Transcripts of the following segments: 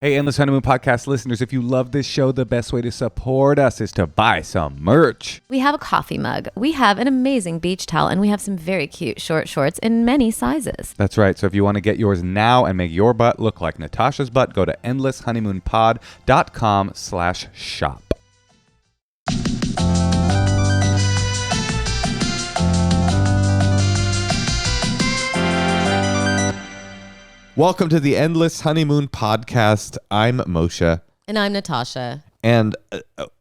Hey, Endless Honeymoon Podcast listeners, if you love this show, the best way to support us is to buy some merch. We have a coffee mug, we have an amazing beach towel, and we have some very cute short shorts in many sizes. That's right. So if you want to get yours now and make your butt look like Natasha's butt, go to endlesshoneymoonpod.com/shop. Welcome to the Endless Honeymoon Podcast. I'm Moshe. And I'm Natasha. And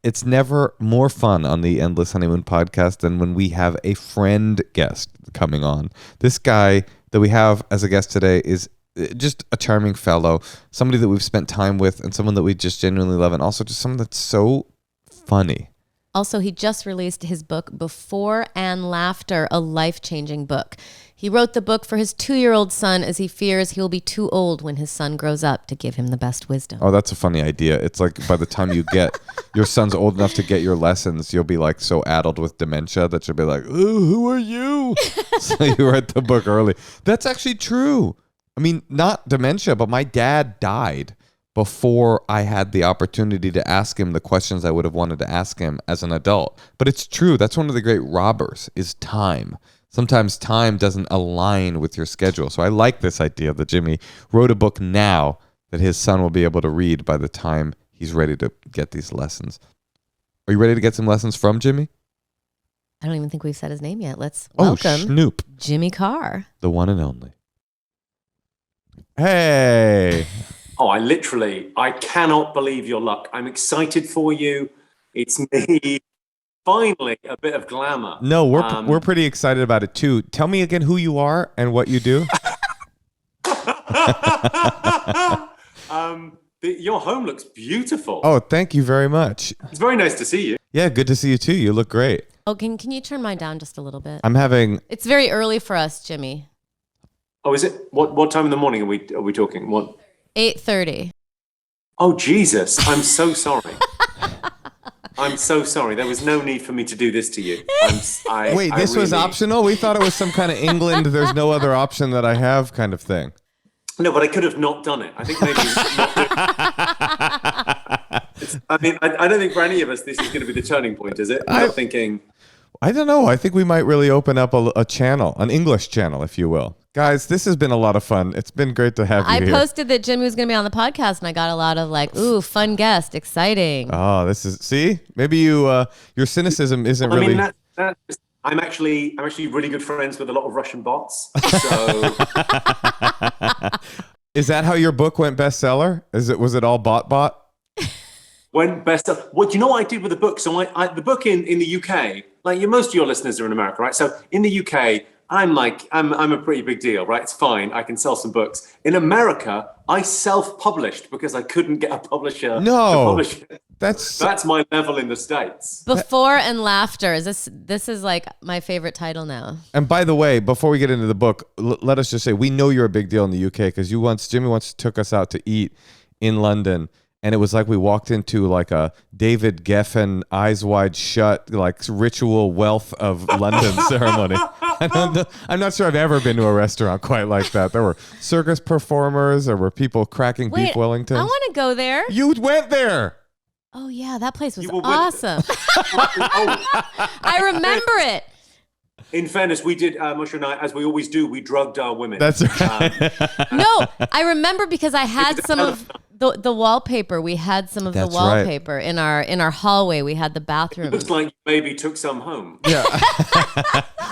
it's never more fun on the Endless Honeymoon Podcast than when we have a friend guest coming on. This guy that we have as a guest today is just a charming fellow, somebody that we've spent time with and someone that we just genuinely love, and also just someone that's so funny. Also, he just released his book, Before and Laughter, a life-changing book. He wrote the book for his 2-year-old son as he fears he will be too old when his son grows up to give him the best wisdom. Oh, that's a funny idea. It's like by the time you get your son's old enough to get your lessons, you'll be like so addled with dementia that you'll be like, "Ooh, who are you?" So you write the book early. That's actually true. I mean, not dementia, but my dad died before I had the opportunity to ask him the questions I would have wanted to ask him as an adult. But it's true. That's one of the great robbers is time. Sometimes time doesn't align with your schedule. So I like this idea that Jimmy wrote a book now that his son will be able to read by the time he's ready to get these lessons. Are you ready to get some lessons from Jimmy? I don't even think we've said his name yet. Let's welcome Snoop, Jimmy Carr. the one and only. Hey. Oh, I cannot believe your luck. I'm excited for you. It's me. Finally, a bit of glamour. No, we're pretty excited about it too. Tell me again who you are and what you do. Your home looks beautiful. Oh, thank you very much. It's very nice to see you. Yeah, good to see you too. You look great. Oh, can you turn mine down just a little bit? It's very early for us, Jimmy. Oh, is it? What time in the morning are we talking? What? 8:30. Oh, Jesus. I'm so sorry. I'm so sorry. There was no need for me to do this to you. Wait, this was optional? We thought it was some kind of England, there's no other option that I have kind of thing. No, but I could have not done it. I think maybe I don't think for any of us this is going to be the turning point, is it? I'm thinking... I don't know. I think we might really open up a channel, an English channel, if you will. Guys, this has been a lot of fun. It's been great to have you here. I posted that Jimmy was going to be on the podcast, and I got a lot of like, ooh, fun guest, exciting. Oh, see? Maybe your cynicism isn't really... I mean, I'm actually really good friends with a lot of Russian bots. So... Is that how your book went bestseller? Was it all bot? Went bestseller. Well, do you know what I did with the book? So the book in the UK, like most of your listeners are in America, right? So in the UK, I'm a pretty big deal, right? It's fine. I can sell some books. In America, I self-published because I couldn't get a publisher to publish it. That's my level in the States. Before and Laughter. This is like my favorite title now. And by the way, before we get into the book, let us just say we know you're a big deal in the UK because Jimmy once took us out to eat in London. And it was like we walked into like a David Geffen, Eyes Wide Shut, like ritual wealth of London ceremony. I'm not sure I've ever been to a restaurant quite like that. There were circus performers. There were people cracking beef Wellingtons. I want to go there. You went there. Oh, yeah. That place was awesome. I remember it. In fairness, we did, Moshe and I, as we always do, we drugged our women. That's right. No, I remember because I had some of the wallpaper. We had some of the wallpaper in our hallway. We had the bathroom. It looks like you maybe took some home. Yeah.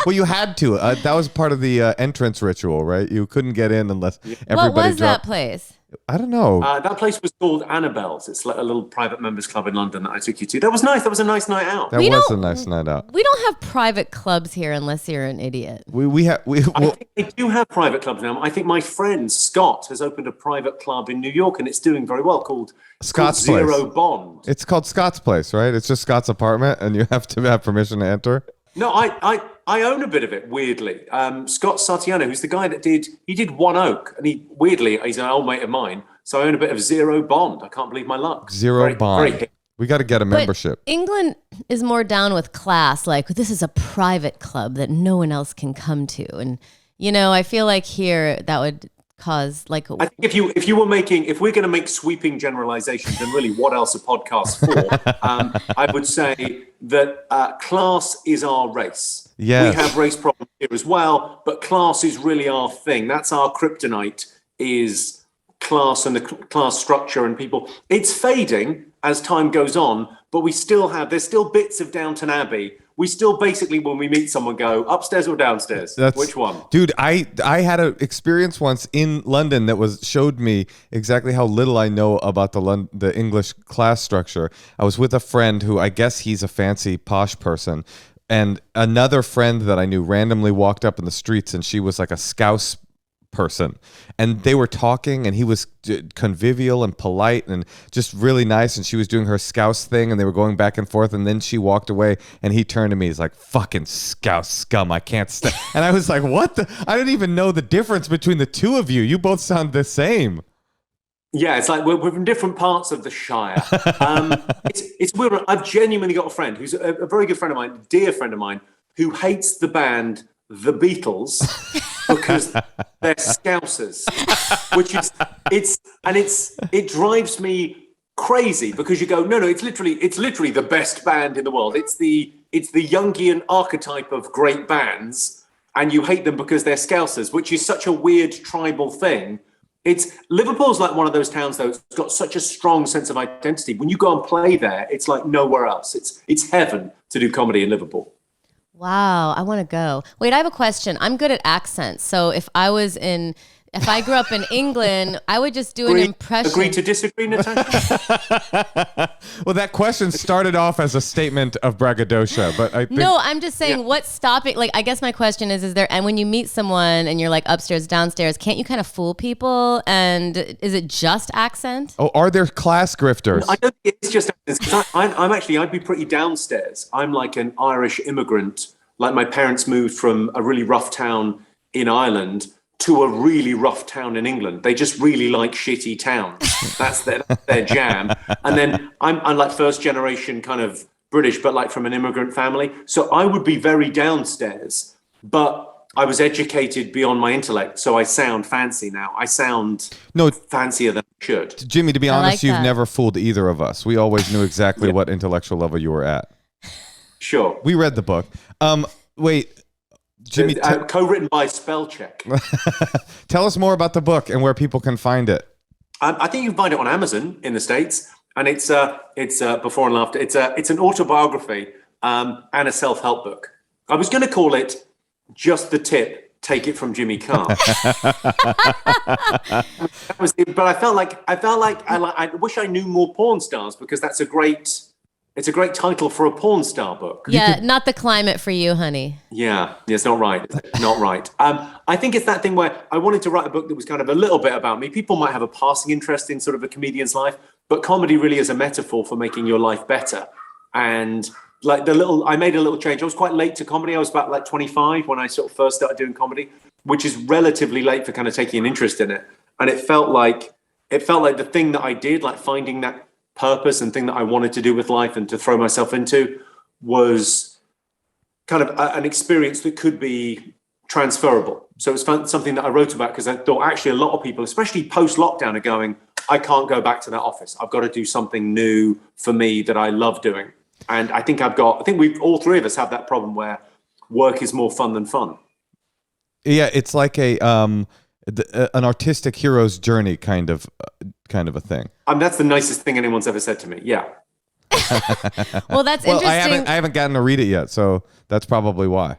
Well, you had to. That was part of the entrance ritual, right? You couldn't get in unless everybody What was dropped. that place? I don't know. That place was called Annabelle's. It's like a little private members club in London that I took you to. That was nice. That was a nice night out. That was a nice night out. We don't have private clubs here unless you're an idiot. I think they do have private clubs now. I think my friend Scott has opened a private club in New York, and it's doing very well called Scott's Place. Zero Bond. It's called Scott's Place, right? It's just Scott's apartment, and you have to have permission to enter. No, I own a bit of it, weirdly. Scott Sartiano, who's the guy that did One Oak, and he's an old mate of mine, so I own a bit of Zero Bond. I can't believe my luck. Zero Bond. We got to get a membership. But England is more down with class, like this is a private club that no one else can come to. And, I feel like here that would cause like I think if we're going to make sweeping generalizations, then really what else are podcasts for? I would say that class is our race. Yes. We have race problems here as well, but class is really our thing. That's our kryptonite, is class and the class structure and people. It's fading as time goes on, but there's still bits of Downton Abbey. We still basically, when we meet someone, go upstairs or downstairs. Which one? Dude, I had an experience once in London that showed me exactly how little I know about the English class structure. I was with a friend who, I guess he's a fancy posh person, and another friend that I knew randomly walked up in the streets, and she was like a Scouse person, and they were talking, and he was convivial and polite and just really nice, and she was doing her Scouse thing, and they were going back and forth, and then she walked away, and he turned to me, he's like, fucking Scouse scum, I can't stand. And I was like, what the? I didn't even know the difference between the two of you. You both sound the same. Yeah, it's like we're from different parts of the Shire. It's weird. I've genuinely got a friend who's a very good friend of mine, dear friend of mine, who hates the band The Beatles because they're Scousers, it drives me crazy, because you go, no, it's literally the best band in the world. It's the Jungian archetype of great bands, and you hate them because they're Scousers, which is such a weird tribal thing. Liverpool's like one of those towns, though. It's got such a strong sense of identity. When you go and play there, it's like nowhere else. It's heaven to do comedy in Liverpool. Wow, I want to go. Wait, I have a question. I'm good at accents. So if I grew up in England, I would just do an impression. Agree to disagree, Natasha? Well, that question started off as a statement of braggadocio, but I think... No, I'm just saying, what's stopping? Like, I guess my question is there, and when you meet someone and you're like upstairs, downstairs, can't you kind of fool people? And is it just accent? Oh, are there class grifters? I don't think it's just accents. I'd be pretty downstairs. I'm like an Irish immigrant. Like, my parents moved from a really rough town in Ireland to a really rough town in England. They just really like shitty towns. That's their jam. And then I'm like first generation kind of British, but like from an immigrant family. So I would be very downstairs, but I was educated beyond my intellect. So I sound fancy now. I sound fancier than I should. Jimmy, to be honest, like you've that. never fooled either of us. We always knew exactly what intellectual level you were at. Sure. We read the book. Wait, Jimmy, co-written by Spellcheck. tell us more about the book and where people can find it. I think you can find it on Amazon in the States, and it's before and after. It's an autobiography and a self-help book. I was going to call it Just the Tip. Take it from Jimmy Carr. But I felt like I wish I knew more porn stars, because it's a great title for a porn star book. Yeah, not the climate for you, honey. Yeah, it's not right. It's not right. I think it's that thing where I wanted to write a book that was kind of a little bit about me. People might have a passing interest in sort of a comedian's life, but comedy really is a metaphor for making your life better. And like I made a little change. I was quite late to comedy. I was about like 25 when I sort of first started doing comedy, which is relatively late for kind of taking an interest in it. And it felt like the thing that I did, like finding that purpose and thing that I wanted to do with life and to throw myself into, was kind of an experience that could be transferable. So it was something that I wrote about because I thought actually a lot of people, especially post-lockdown, are going, I can't go back to that office. I've got to do something new for me that I love doing. And I think we've all three of us have that problem where work is more fun than fun. Yeah, it's like an artistic hero's journey kind of a thing. That's the nicest thing anyone's ever said to me. Yeah. Well, that's interesting. I haven't gotten to read it yet, so that's probably why.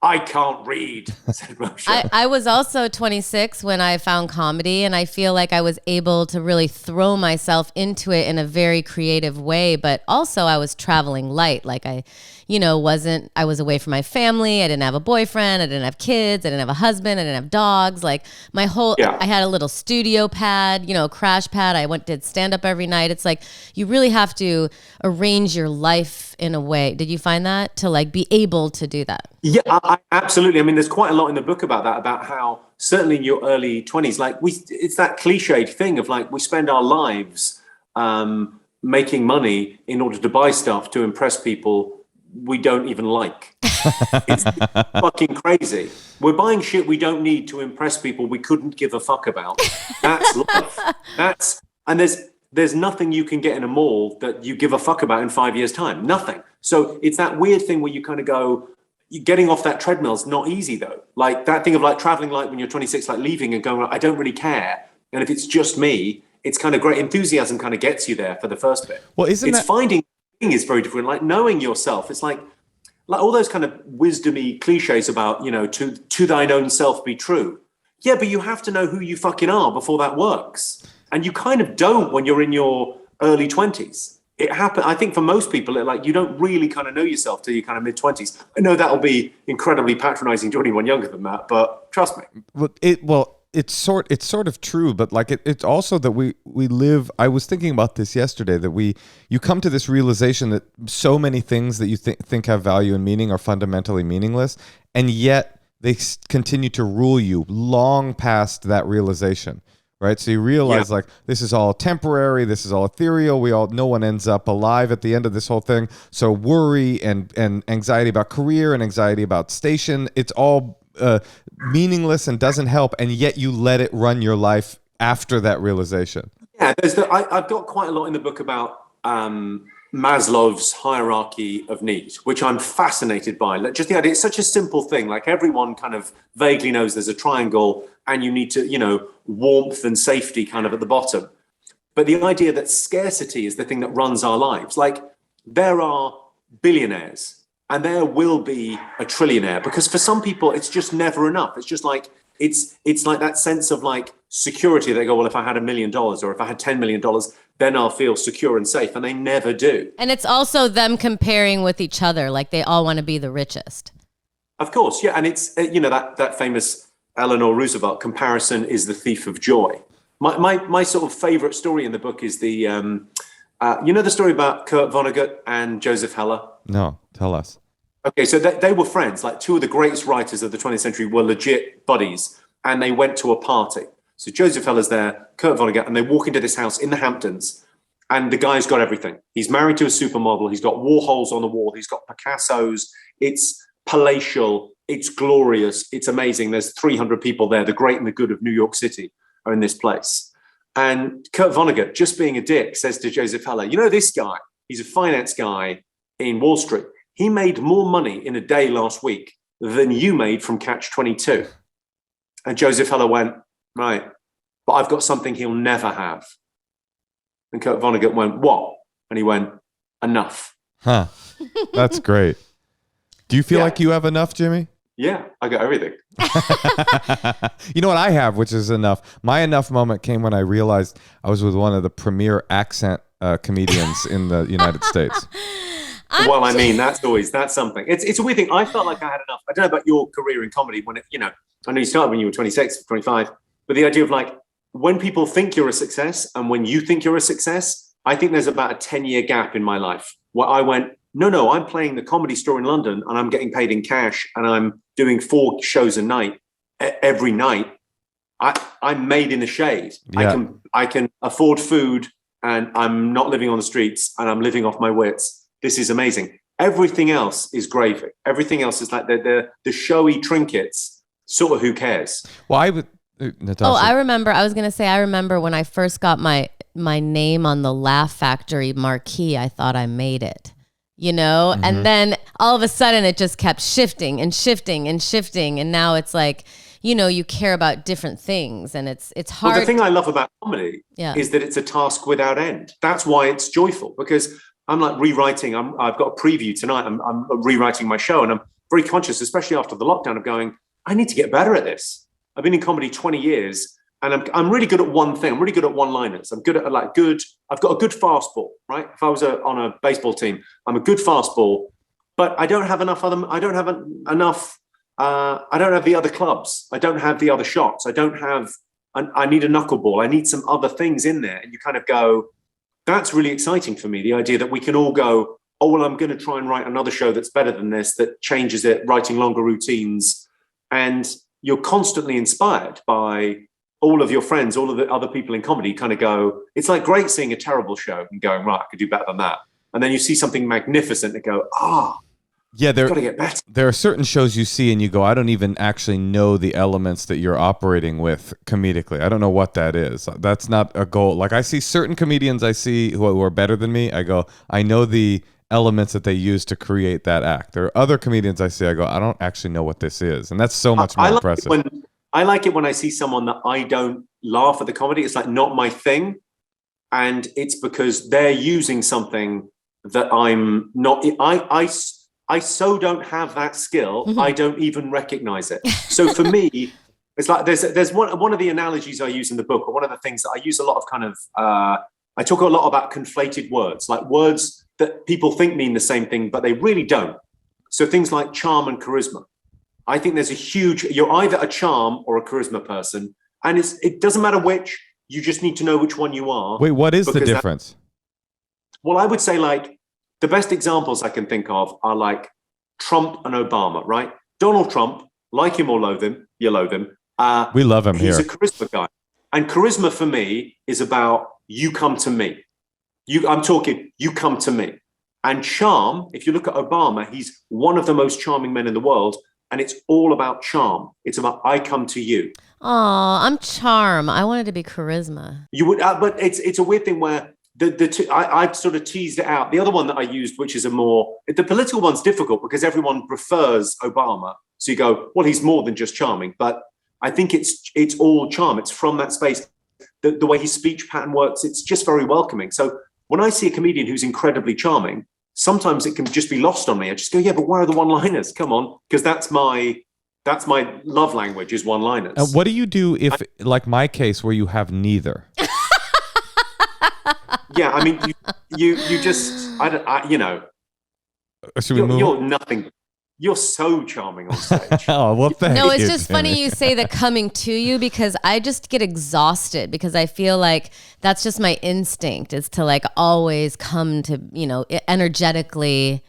I can't read, said Moshe. I was also 26 when I found comedy, and I feel like I was able to really throw myself into it in a very creative way, but also I was traveling light. Like I was away from my family. I didn't have a boyfriend. I didn't have kids. I didn't have a husband. I didn't have dogs. Like I had a little studio pad, crash pad. I did stand up every night. It's like, you really have to arrange your life in a way. Did you find that, to like be able to do that? Yeah, absolutely. I mean, there's quite a lot in the book about that, about how certainly in your early 20s, like it's that cliched thing of like, we spend our lives making money in order to buy stuff to impress people we don't even like. It's fucking crazy. We're buying shit we don't need to impress people we couldn't give a fuck about. That's love. And there's nothing you can get in a mall that you give a fuck about in 5 years' time. Nothing. So it's that weird thing where you kind of go, getting off that treadmill is not easy though. Like that thing of like traveling, like when you're 26, like leaving and going, I don't really care. And if it's just me, it's kind of great. Enthusiasm kind of gets you there for the first bit. Well, finding is very different. Like knowing yourself. It's like all those kind of wisdomy cliches about, to thine own self be true. Yeah, but you have to know who you fucking are before that works. And you kind of don't when you're in your early 20s. It happened. I think for most people, you don't really kind of know yourself till your kind of mid 20s. I know that'll be incredibly patronizing to anyone younger than that, but trust me. It's sort of true, but it's also that we live. I was thinking about this yesterday, that you come to this realization that so many things that you think have value and meaning are fundamentally meaningless, and yet they continue to rule you long past that realization. Right, so you realize this is all temporary, this is all ethereal. No one ends up alive at the end of this whole thing. So worry and anxiety about career and anxiety about station, it's all meaningless and doesn't help. And yet you let it run your life after that realization. Yeah, I've got quite a lot in the book about Maslow's hierarchy of needs, which I'm fascinated by. Like, just the idea, it's such a simple thing. Like everyone kind of vaguely knows there's a triangle and you need to, warmth and safety kind of at the bottom. But the idea that scarcity is the thing that runs our lives. Like there are billionaires and there will be a trillionaire, because for some people it's just never enough. It's just like, it's like that sense of like security. They go, well, if I had $1 million or if I had $10 million, then I'll feel secure and safe. And they never do. And it's also them comparing with each other. Like they all want to be the richest. Of course. Yeah. And it's, that famous Eleanor Roosevelt, comparison is the thief of joy. My sort of favorite story in the book is the story about Kurt Vonnegut and Joseph Heller? No, tell us. Okay, so they were friends. Like two of the greatest writers of the 20th century were legit buddies, and they went to a party. So Joseph Heller's there, Kurt Vonnegut, and they walk into this house in the Hamptons, and the guy's got everything. He's married to a supermodel. He's got Warhols on the wall. He's got Picassos. It's palatial. It's glorious. It's amazing. There's 300 people there. The great and the good of New York City are in this place. And Kurt Vonnegut, just being a dick, says to Joseph Heller, this guy, he's a finance guy in Wall Street. He made more money in a day last week than you made from Catch 22. And Joseph Heller went, right, but I've got something he'll never have. And Kurt Vonnegut went, what? And he went, enough. Huh. That's great. Do you feel like you have enough, Jimmy? Yeah, I got everything. You know what I have, which is enough? My enough moment came when I realized I was with one of the premier accent comedians in the United States. Well, I mean, that's something. It's a weird thing. I felt like I had enough. I don't know about your career in comedy when I know you started when you were 26, 25, but the idea of like when people think you're a success and when you think you're a success, I think there's about a 10-year gap in my life where I went, no, I'm playing the Comedy Store in London and I'm getting paid in cash and I'm doing 4 shows a night every night. I'm made in the shade. Yeah. I can afford food and I'm not living on the streets and I'm living off my wits. This is amazing. Everything else is gravy. Everything else is like the showy trinkets. Sort of who cares? Well, I would. Natasha. Oh, I remember. I was going to say, I remember when I first got my name on the Laugh Factory marquee, I thought I made it. Mm-hmm. And then all of a sudden it just kept shifting and shifting and shifting. And now it's like, you care about different things and it's hard. Well, the thing I love about comedy is that it's a task without end. That's why it's joyful, because I'm like rewriting. I've got a preview tonight. I'm rewriting my show and I'm very conscious, especially after the lockdown, of going, I need to get better at this. I've been in comedy 20 years. And I'm really good at one thing. I'm really good at one-liners. I'm good at I've got a good fastball, right? If I was on a baseball team, I'm a good fastball, but I don't have enough I don't have the other clubs. I don't have the other shots. I need a knuckleball. I need some other things in there. And you kind of go, that's really exciting for me. The idea that we can all go, oh, well, I'm going to try and write another show that's better than this, that changes it, writing longer routines. And you're constantly inspired by all of your friends, all of the other people in comedy kind of go, it's like great seeing a terrible show and going, right, I could do better than that. And then you see something magnificent and go, Yeah, I've got to get better. there are certain shows you see and you go, I don't even actually know the elements that you're operating with comedically. I don't know what that is. That's not a goal. Like I see certain comedians who are better than me. I go, I know the elements that they use to create that act. There are other comedians I see, I go, I don't actually know what this is. And that's so much more impressive. I like it when I see someone that I don't laugh at the comedy. It's like not my thing. And it's because they're using something that I'm not. I so don't have that skill. I don't even recognize it. So for me, it's like there's one of the analogies I use in the book, or one of the things that I use a lot of kind of, I talk a lot about conflated words, like words that people think mean the same thing, but they really don't. So things like charm and charisma. I think there's you're either a charm or a charisma person, and it doesn't matter which, you just need to know which one you are. Wait, what is the difference? Well, I would say like, the best examples I can think of are like Trump and Obama, right? Donald Trump, like him or loathe him, you loathe him. We love him He's here. a charisma guy. And charisma for me is about you come to me. I'm talking, you come to me. And charm, if you look at Obama, he's one of the most charming men in the world. And it's all about charm. It's about I come to you. Oh, I'm charm. I wanted to be charisma. You would, but it's a weird thing where I've sort of teased it out. The other one that I used, which is the political one's difficult because everyone prefers Obama. So you go, well, he's more than just charming. But I think it's all charm. It's from that space. The way his speech pattern works, it's just very welcoming. So when I see a comedian who's incredibly charming, sometimes it can just be lost on me. I just go, yeah, but where are the one-liners? Come on, because that's my love language is one-liners. What do you do if, like my case, where you have neither? Yeah, I mean, you just, you know, you're nothing. You're so charming on stage. Oh, well, thank No, it's you, just Jimmy. funny you say the coming to you, because I just get exhausted because I feel like that's just my instinct, is to like always come to, you know, energetically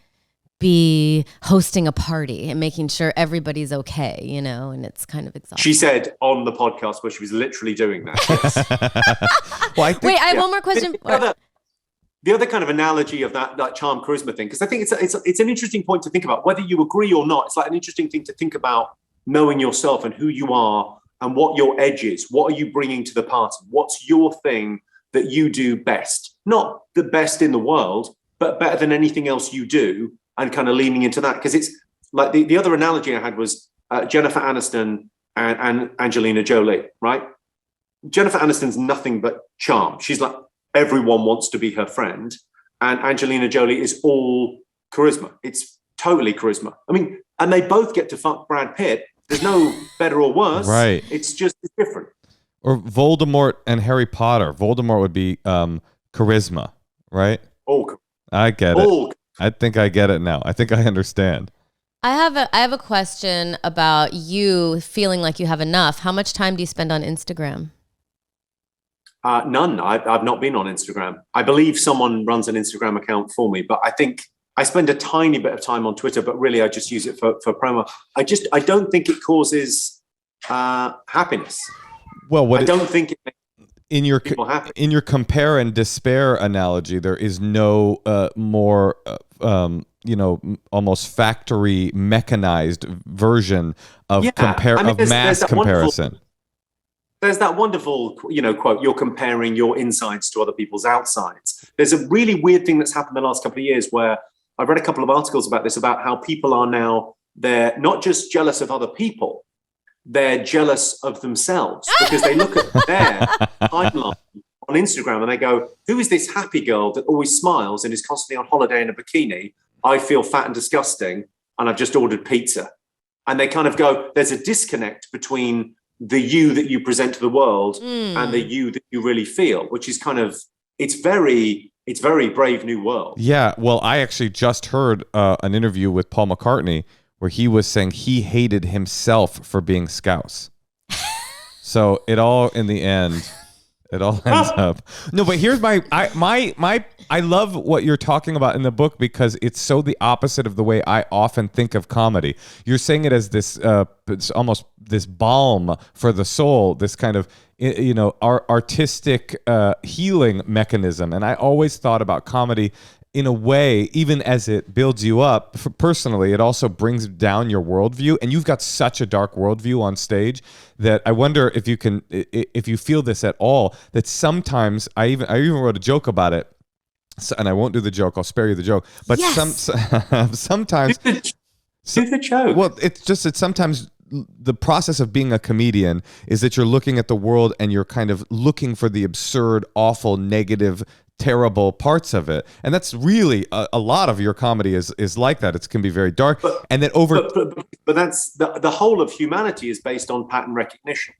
be hosting a party and making sure everybody's okay, you know, and it's kind of exhausting. She said on the podcast where she was literally doing that. Yes. Well, Wait, I have one more question. The other kind of analogy of that charm charisma thing, because I think it's an interesting point to think about, whether you agree or not. It's like an interesting thing to think about, knowing yourself and who you are and what your edge is. What are you bringing to the party? What's your thing that you do best? Not the best in the world, but better than anything else you do, and kind of leaning into that. Because it's like the other analogy I had was Jennifer Aniston and Angelina Jolie, right? Jennifer Aniston's nothing but charm. She's like, everyone wants to be her friend. And Angelina Jolie is all charisma. It's totally charisma. I mean, and they both get to fuck Brad Pitt. There's no better or worse. Right. It's just different. Or Voldemort and Harry Potter. Voldemort would be charisma, right? All. I get it. I think I get it now. I think I understand. I have a question about you feeling like you have enough. How much time do you spend on Instagram? None. I've not been on Instagram. I believe someone runs an Instagram account for me, but I think I spend a tiny bit of time on Twitter, but really I just use it for promo. I don't think it causes happiness. Well, I don't think it makes people happy. In your compare and despair analogy, there is no more almost factory mechanized version of mass comparison. There's that wonderful, quote, you're comparing your insides to other people's outsides. There's a really weird thing that's happened the last couple of years where I've read a couple of articles about this, about how people are now, they're not just jealous of other people, they're jealous of themselves, because they look at their timeline on Instagram and they go, who is this happy girl that always smiles and is constantly on holiday in a bikini? I feel fat and disgusting and I've just ordered pizza. And they kind of go, there's a disconnect between the you that you present to the world and the you that you really feel, which is kind of, it's very Brave New World. Yeah. Well, I actually just heard an interview with Paul McCartney where he was saying he hated himself for being Scouse. So it all, in the end, it all ends up. No, but here's I love what you're talking about in the book, because it's so the opposite of the way I often think of comedy. You're saying it as this, it's almost this balm for the soul, this kind of, artistic healing mechanism. And I always thought about comedy in a way, even as it builds you up personally, it also brings down your worldview. And you've got such a dark worldview on stage that I wonder if you feel this at all, that sometimes I even wrote a joke about it. So, and I won't do the joke. I'll spare you the joke. But sometimes Do the joke. Well, it's sometimes the process of being a comedian is that you're looking at the world and you're kind of looking for the absurd, awful, negative, terrible parts of it. And that's really a lot of your comedy is like that. It can be very dark. But that's the whole of humanity is based on pattern recognition.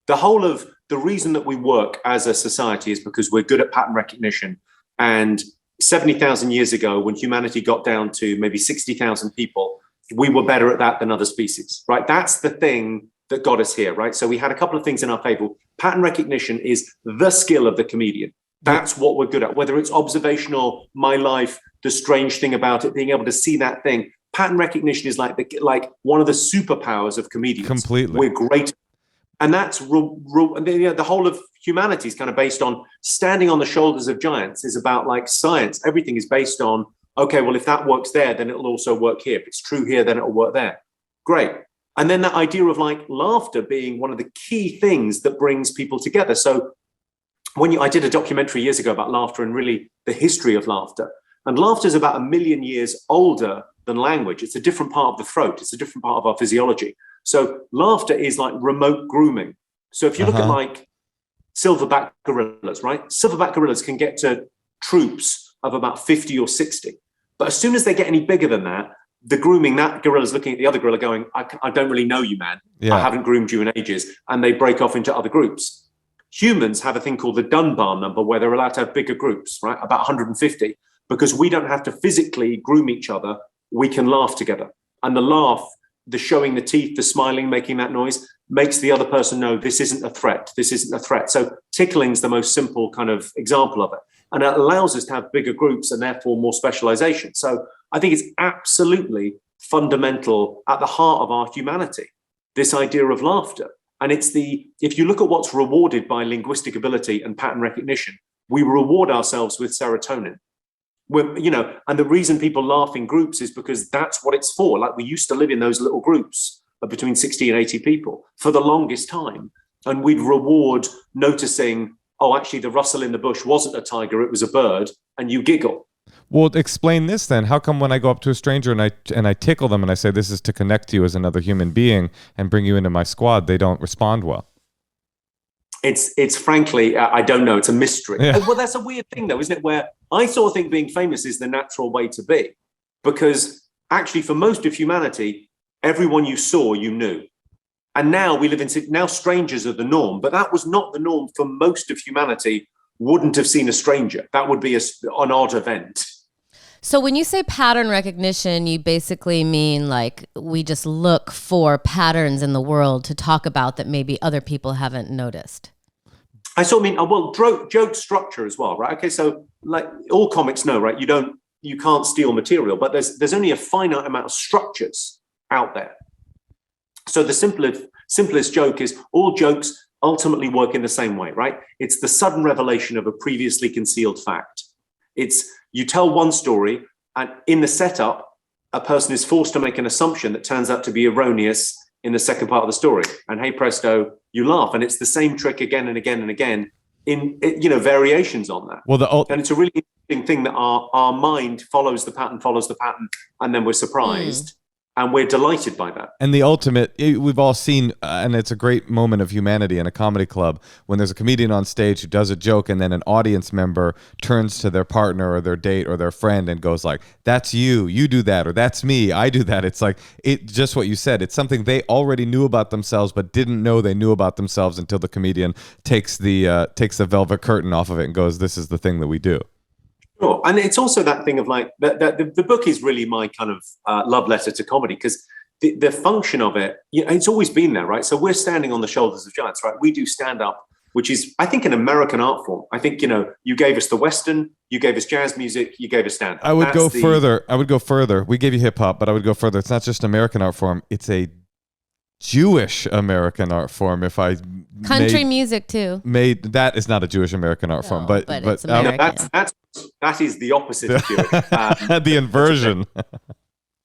The whole of the reason that we work as a society is because we're good at pattern recognition. And 70,000 years ago, when humanity got down to maybe 60,000 people, we were better at that than other species, right? That's the thing that got us here, right? So we had a couple of things in our favor. Pattern recognition is the skill of the comedian. That's what we're good at, whether it's observational, my life, the strange thing about it, being able to see that thing. Pattern recognition is like one of the superpowers of comedians. Completely. We're great. And that's the whole of humanity is kind of based on standing on the shoulders of giants, is about like science. Everything is based on, okay, well, if that works there, then it'll also work here. If it's true here, then it'll work there. Great. And then that idea of like laughter being one of the key things that brings people together. So I did a documentary years ago about laughter and really the history of laughter. And laughter is about 1 million years older than language. It's a different part of the throat. It's a different part of our physiology. So laughter is like remote grooming. So if you look at like silverback gorillas, right? Silverback gorillas can get to troops of about 50 or 60. But as soon as they get any bigger than that, the grooming, that gorilla's looking at the other gorilla going, I don't really know you, man. Yeah. I haven't groomed you in ages. And they break off into other groups. Humans have a thing called the Dunbar number where they're allowed to have bigger groups, right? About 150, because we don't have to physically groom each other. We can laugh together. And the laugh, the showing the teeth, the smiling, making that noise, makes the other person know this isn't a threat. This isn't a threat. So tickling's the most simple kind of example of it. And it allows us to have bigger groups and therefore more specialization. So I think it's absolutely fundamental at the heart of our humanity, this idea of laughter. And if you look at what's rewarded by linguistic ability and pattern recognition, we reward ourselves with serotonin. And the reason people laugh in groups is because that's what it's for. Like we used to live in those little groups of between 60 and 80 people for the longest time. And we'd reward noticing, oh, actually the rustle in the bush wasn't a tiger, it was a bird, and you giggle. Well, explain this then. How come when I go up to a stranger and I tickle them and I say this is to connect to you as another human being and bring you into my squad, they don't respond well? It's frankly, I don't know. It's a mystery. Yeah. Well, that's a weird thing though, isn't it? Where I sort of think being famous is the natural way to be, because actually for most of humanity, everyone you saw, you knew. And now now strangers are the norm, but that was not the norm for most of humanity. Wouldn't have seen a stranger. That would be an odd event. So when you say pattern recognition, you basically mean like we just look for patterns in the world to talk about that maybe other people haven't noticed. I sort of mean, joke structure as well, right? Okay, so like all comics know, right? You can't steal material, but there's only a finite amount of structures out there. So the simplest joke is all jokes ultimately work in the same way, right? It's the sudden revelation of a previously concealed fact. It's you tell one story, and in the setup, a person is forced to make an assumption that turns out to be erroneous in the second part of the story. And hey presto, you laugh. And it's the same trick again and again and again in variations on that. And it's a really interesting thing that our mind follows the pattern, and then we're surprised. And we're delighted by that. And the ultimate, we've all seen, and it's a great moment of humanity in a comedy club, when there's a comedian on stage who does a joke and then an audience member turns to their partner or their date or their friend and goes like, that's you do that, or that's me, I do that. It's like, just what you said. It's something they already knew about themselves but didn't know they knew about themselves until the comedian takes the velvet curtain off of it and goes, this is the thing that we do. Sure. And it's also that thing of like, the book is really my kind of love letter to comedy, because the function of it, it's always been there, right? So we're standing on the shoulders of giants, right? We do stand up, which is, I think, an American art form. I think, you gave us the Western, you gave us jazz music, you gave us stand up. I would go further. We gave you hip hop, but I would go further. It's not just American art form. It's a Jewish American art form. If I country music too that is not a Jewish American art form, but it's American. That is the opposite of Jewish. The inversion.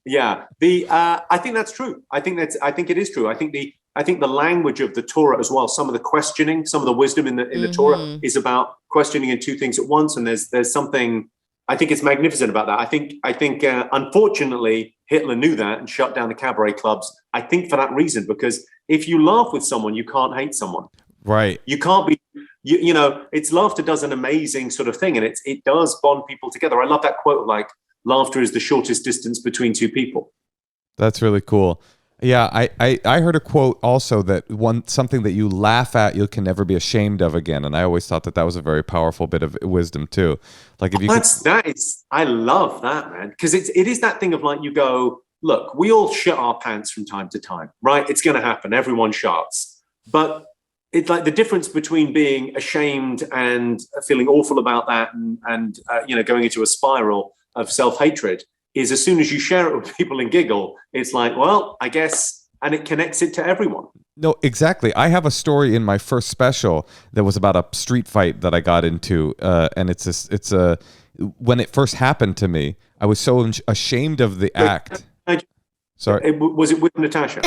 Yeah, I think that's true. I think it is true. I think the language of the Torah as well. Some of the questioning, some of the wisdom in the Torah is about questioning in two things at once. And there's something. I think it's magnificent about that. I think unfortunately Hitler knew that and shut down the cabaret clubs. I think for that reason, because if you laugh with someone, you can't hate someone. Right. You can't be. You know, it's laughter does an amazing sort of thing, and it does bond people together. I love that quote of like, laughter is the shortest distance between two people. That's really cool. Yeah, I heard a quote also that something that you laugh at, you can never be ashamed of again. And I always thought that was a very powerful bit of wisdom too. Like if you I love that, man, because it is that thing of like, you go, look, we all shit our pants from time to time, right? It's going to happen. Everyone sharts, but it's like the difference between being ashamed and feeling awful about that and going into a spiral of self-hatred is as soon as you share it with people and giggle, it's like, well, I guess, and it connects it to everyone. No, exactly. I have a story in my first special that was about a street fight that I got into, and it's when it first happened to me, I was so ashamed of the act. Sorry. Was it with Natasha?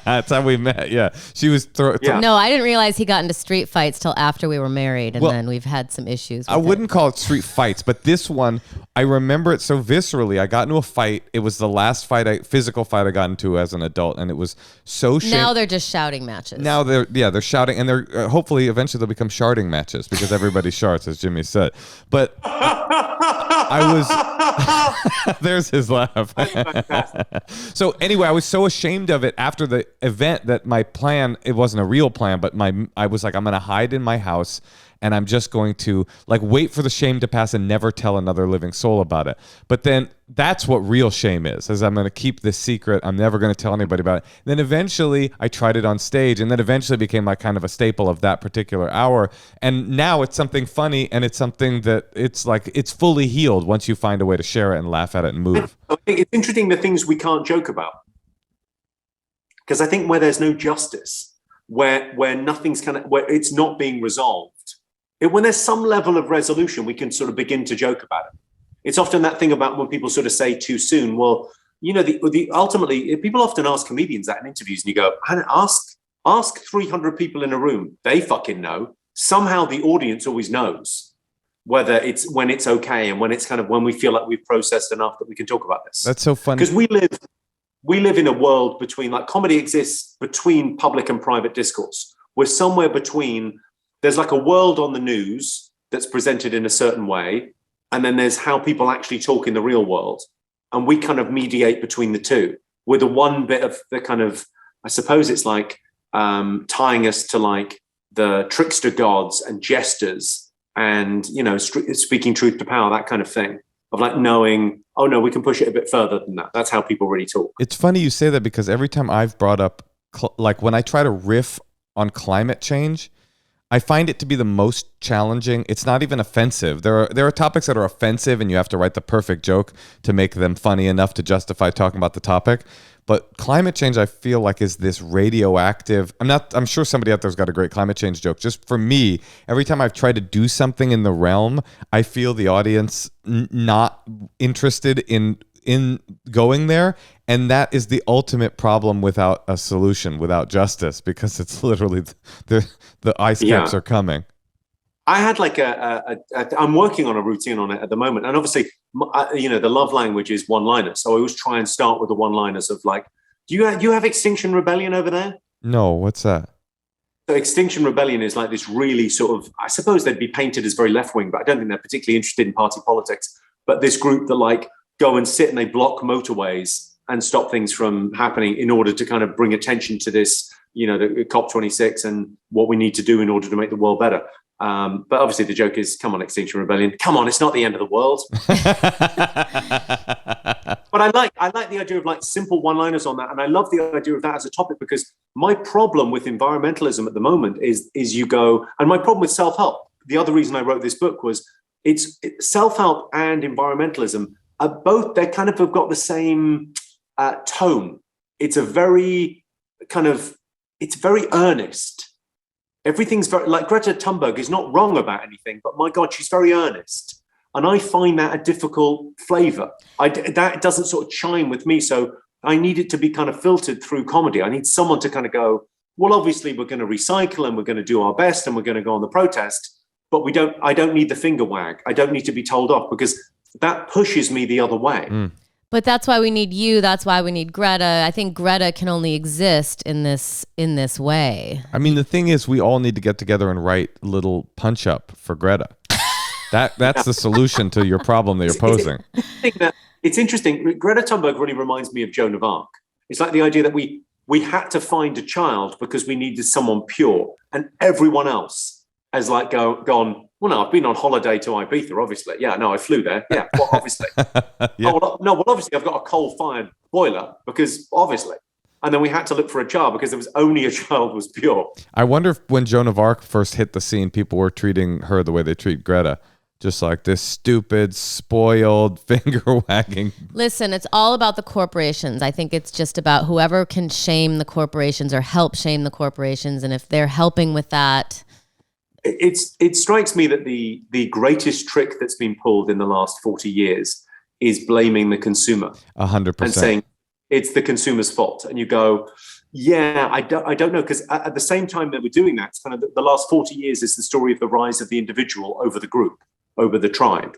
That's how we met. Yeah. She was No, I didn't realize he got into street fights till after we were married. And then we've had some issues. I wouldn't call it street fights, but this one, I remember it so viscerally. I got into a fight. It was the last physical fight I got into as an adult. And it was so Now they're just shouting matches. Now they're shouting, and they're hopefully eventually they'll become sharding matches because everybody sharts, as Jimmy said. But I was, there's his laugh. So anyway, I was so ashamed of it after the event that my plan, it wasn't a real plan, but I was like, I'm going to hide in my house and I'm just going to like wait for the shame to pass and never tell another living soul about it. But then that's what real shame is I'm going to keep this secret. I'm never going to tell anybody about it. Then eventually I tried it on stage, and then eventually it became like kind of a staple of that particular hour. And now it's something funny, and it's something that it's like, it's fully healed once you find a way to share it and laugh at it and move. I think it's interesting the things we can't joke about. Because I think where there's no justice, where nothing's where it's not being resolved, when there's some level of resolution, we can sort of begin to joke about it. It's often that thing about when people sort of say too soon, well, ultimately, people often ask comedians that in interviews, and you go, ask 300 people in a room. They fucking know. Somehow the audience always knows whether it's when it's okay and when it's kind of when we feel like we've processed enough that we can talk about this. That's so funny. Because we live in a world between, like, comedy exists between public and private discourse. We're somewhere between. There's like a world on the news that's presented in a certain way, and then there's how people actually talk in the real world. And we kind of mediate between the two. We're the one bit of the kind of, I suppose it's like tying us to like the trickster gods and jesters and, speaking truth to power, that kind of thing of like knowing, oh no, we can push it a bit further than that. That's how people really talk. It's funny you say that, because every time I've brought up, like when I try to riff on climate change, I find it to be the most challenging. It's not even offensive. There are topics that are offensive, and you have to write the perfect joke to make them funny enough to justify talking about the topic. But climate change, I feel like, is this radioactive. I'm sure somebody out there's got a great climate change joke. Just for me, every time I've tried to do something in the realm, I feel the audience not interested in going there. And that is the ultimate problem without a solution, without justice, because it's literally the ice caps are coming. I had like I'm working on a routine on it at the moment. And obviously, the love language is one-liners. So I always try and start with the one-liners of like, do you have Extinction Rebellion over there? No, what's that? So Extinction Rebellion is like this really sort of, I suppose they'd be painted as very left-wing, but I don't think they're particularly interested in party politics. But this group that like go and sit and they block motorways and stop things from happening in order to kind of bring attention to this, the COP26 and what we need to do in order to make the world better. But obviously the joke is, come on, Extinction Rebellion. Come on, it's not the end of the world. But I like the idea of like simple one-liners on that. And I love the idea of that as a topic, because my problem with environmentalism at the moment is you go, and my problem with self-help, the other reason I wrote this book was it's self-help and environmentalism are both, they kind of have got the same tone. It's a very kind of, it's very earnest. Everything's very, like Greta Thunberg is not wrong about anything, but my God, she's very earnest. And I find that a difficult flavor. That doesn't sort of chime with me. So I need it to be kind of filtered through comedy. I need someone to kind of go, well, obviously we're going to recycle and we're going to do our best and we're going to go on the protest, but I don't need the finger wag. I don't need to be told off, because that pushes me the other way. But that's why we need you. That's why we need Greta. I think Greta can only exist in this way. I mean, the thing is, we all need to get together and write little punch up for Greta. That's the solution to your problem that you're posing. It's interesting. Greta Thunberg really reminds me of Joan of Arc. It's like the idea that we had to find a child because we needed someone pure, and everyone else has like gone, well, no, I've been on holiday to Ibiza, obviously. Yeah, no, I flew there. Yeah, well, obviously. Yeah. Obviously I've got a coal-fired boiler, because obviously. And then we had to look for a child because there was only a child was pure. I wonder if when Joan of Arc first hit the scene, people were treating her the way they treat Greta. Just like this stupid, spoiled, finger-wagging. Listen, it's all about the corporations. I think it's just about whoever can shame the corporations or help shame the corporations. And if they're helping with that... It strikes me that the greatest trick that's been pulled in the last 40 years is blaming the consumer. 100%. And saying it's the consumer's fault. And you go, yeah, I don't know. Because at the same time that we're doing that, it's kind of the last 40 years is the story of the rise of the individual over the group, over the tribe.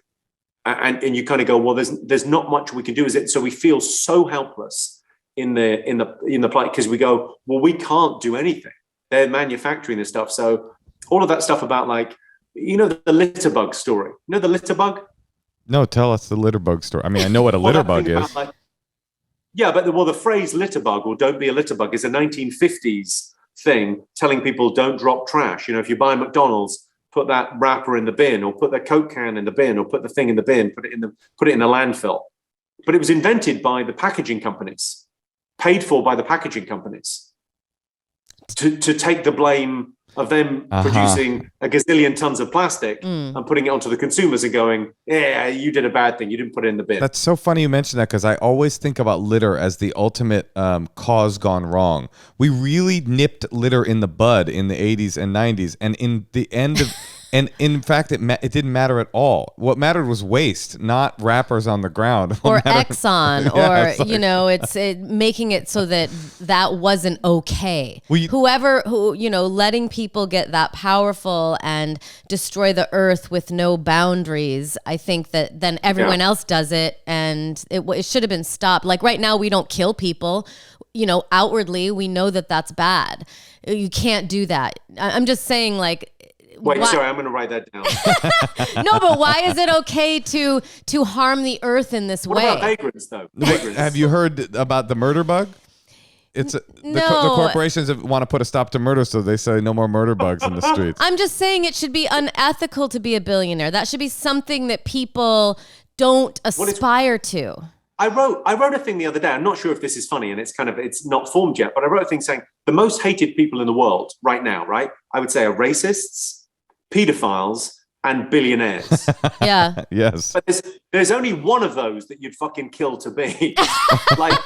And you kind of go, well, there's not much we can do. So we feel so helpless in the plight, because we go, well, we can't do anything. They're manufacturing this stuff. So all of that stuff about, like, the litter bug story. You know the litter bug? No, tell us the litter bug story. I mean, I know what a litter bug is. About, the phrase litter bug, or don't be a litter bug, is a 1950s thing telling people don't drop trash. If you buy McDonald's, put that wrapper in the bin, or put the Coke can in the bin, or put the thing in the bin, put it in the landfill. But it was invented by the packaging companies, paid for by the packaging companies, to take the blame of them producing a gazillion tons of plastic and putting it onto the consumers and going, yeah, you did a bad thing. You didn't put it in the bin. That's so funny you mentioned that, because I always think about litter as the ultimate cause gone wrong. We really nipped litter in the bud in the 80s and 90s. And in the end of... And in fact, it didn't matter at all. What mattered was waste, not wrappers on the ground. Or Exxon, it's making it so that wasn't okay. Letting people get that powerful and destroy the earth with no boundaries. I think that then everyone else does it, and it should have been stopped. Like right now, we don't kill people. Outwardly, we know that that's bad. You can't do that. I'm just saying, like. Wait, sorry, I'm going to write that down. No, but why is it okay to harm the earth in this way? What about vagrants, though? Vagrants. Have you heard about the murder bug? The corporations want to put a stop to murder, so they say no more murder bugs in the streets. I'm just saying it should be unethical to be a billionaire. That should be something that people don't aspire to. I wrote a thing the other day. I'm not sure if this is funny, and it's not formed yet, but I wrote a thing saying the most hated people in the world right now, right? I would say are racists, pedophiles, and billionaires. Yeah. Yes. But there's only one of those that you'd fucking kill to be. like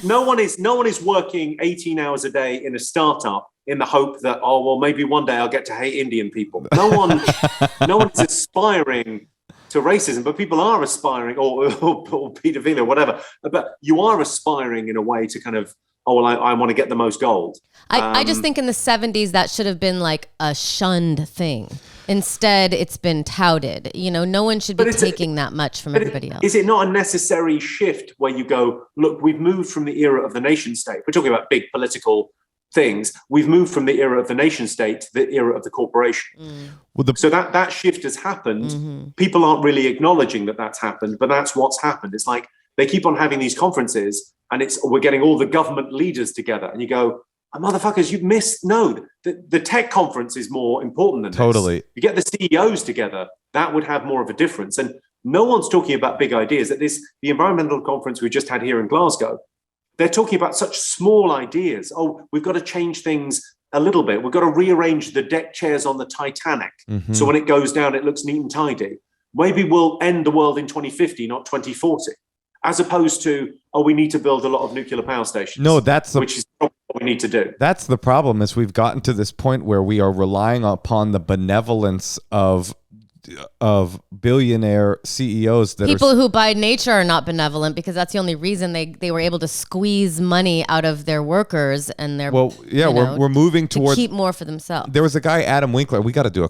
no one is working 18 hours a day in a startup in the hope that, oh, well, maybe one day I'll get to hate Indian people. No one is aspiring to racism, but people are aspiring, or pedophilia, whatever. But you are aspiring in a way to kind of, I want to get the most gold. I just think in the 70s that should have been like a shunned thing. Instead, it's been touted. No one should be taking that much from everybody else. Is it not a necessary shift where you go, look, we've moved from the era of the nation state. We're talking about big political things. We've moved from the era of the nation state to the era of the corporation. So that shift has happened. Mm-hmm. People aren't really acknowledging that that's happened, but that's what's happened. It's like they keep on having these conferences, and we're getting all the government leaders together, and you go, motherfuckers, you've missed. No, the tech conference is more important than totally. This. You get the CEOs together, that would have more of a difference. And no one's talking about big ideas. The environmental conference we just had here in Glasgow, they're talking about such small ideas. Oh, we've got to change things a little bit. We've got to rearrange the deck chairs on the Titanic. Mm-hmm. So when it goes down, it looks neat and tidy. Maybe we'll end the world in 2050, not 2040. As opposed to, we need to build a lot of nuclear power stations. No, which is what we need to do. That's the problem, is we've gotten to this point where we are relying upon the benevolence of of billionaire CEOs that people who by nature are not benevolent, because that's the only reason they were able to squeeze money out of their workers and their we're moving towards keep more for themselves. There was a guy, Adam Winkler. We got to do a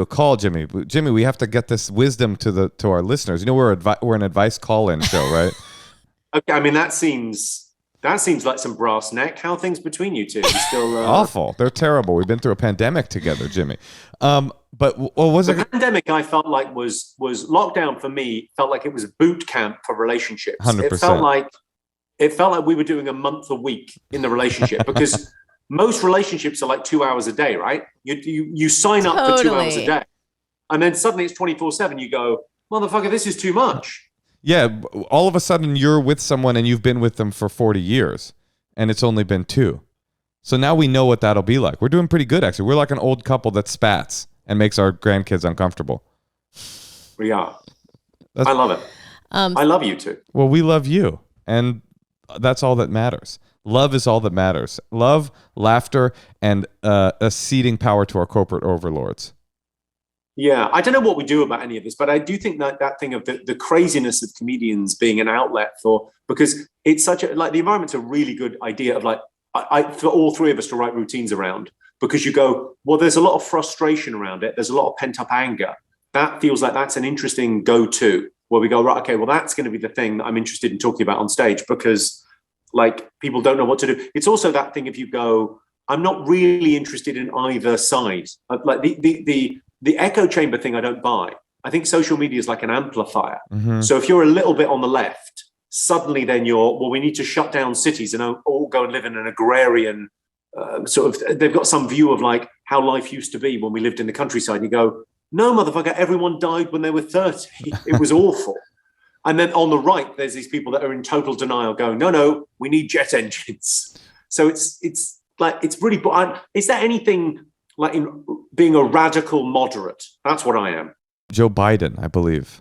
call. Jimmy, we have to get this wisdom to our listeners. You know, we're an advice call-in show, right? Okay, I mean that seems like some brass neck. How are things between you two? You still awful. They're terrible. We've been through a pandemic together, Jimmy. But what was the pandemic? I felt like was lockdown for me. Felt like it was boot camp for relationships. 100%. It felt like we were doing a month a week in the relationship because most relationships are like 2 hours a day, right? You sign up for 2 hours a day, and then suddenly it's 24/7. You go, motherfucker, this is too much. Yeah, all of a sudden you're with someone and you've been with them for 40 years, and it's only been 2. So now we know what that'll be like. We're doing pretty good, actually. We're like an old couple that spats and makes our grandkids uncomfortable. We are. I love it. I love you too. Well, we love you, and that's all that matters. Love is all that matters. Love, laughter, and a ceding power to our corporate overlords. Yeah, I don't know what we do about any of this, but I do think that thing of the craziness of comedians being an outlet because it's such the environment's a really good idea of for all three of us to write routines around, because you go, well, there's a lot of frustration around it. There's a lot of pent up anger. That feels like that's an interesting go-to where we go, right, okay, well, that's going to be the thing that I'm interested in talking about on stage because people don't know what to do. It's also that thing if you go, I'm not really interested in either side. The echo chamber thing I don't buy. I think social media is like an amplifier. Mm-hmm. So if you're a little bit on the left, suddenly then we need to shut down cities and all go and live in an agrarian they've got some view of like how life used to be when we lived in the countryside. And you go, no, motherfucker, everyone died when they were 30. It was awful. And then on the right, there's these people that are in total denial going, no, we need jet engines. So it's really, is there anything like in being a radical moderate? That's what I am. Joe Biden, I believe.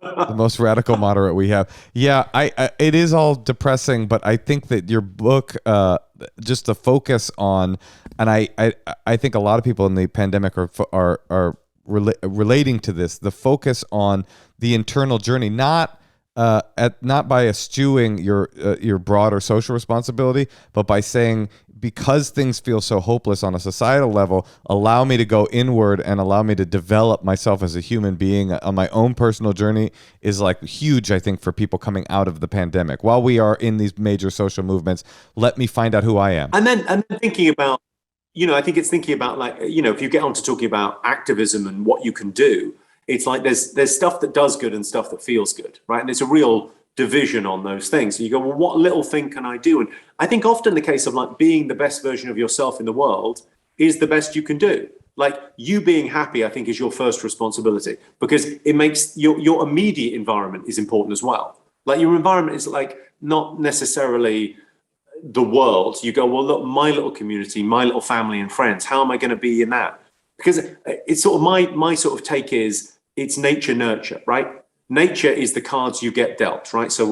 The most radical moderate we have. Yeah, I it is all depressing, but I think that your book, just the focus on, and I think a lot of people in the pandemic are relating to this, the focus on the internal journey, not by eschewing your broader social responsibility, but by saying, because things feel so hopeless on a societal level, allow me to go inward and allow me to develop myself as a human being on my own personal journey is like huge, I think, for people coming out of the pandemic. While we are in these major social movements, let me find out who I am. And then thinking about, I think it's thinking about if you get on to talking about activism and what you can do, it's like there's stuff that does good and stuff that feels good, right? And there's a real division on those things. So you go, well, what little thing can I do? And I think often the case of like being the best version of yourself in the world is the best you can do. Like you being happy, I think, is your first responsibility, because it makes your immediate environment is important as well. Like your environment is like not necessarily the world. You go, well, look, my little community, my little family and friends, how am I going to be in that? Because it's sort of my sort of take is it's nature nurture, right? Nature is the cards you get dealt, right? So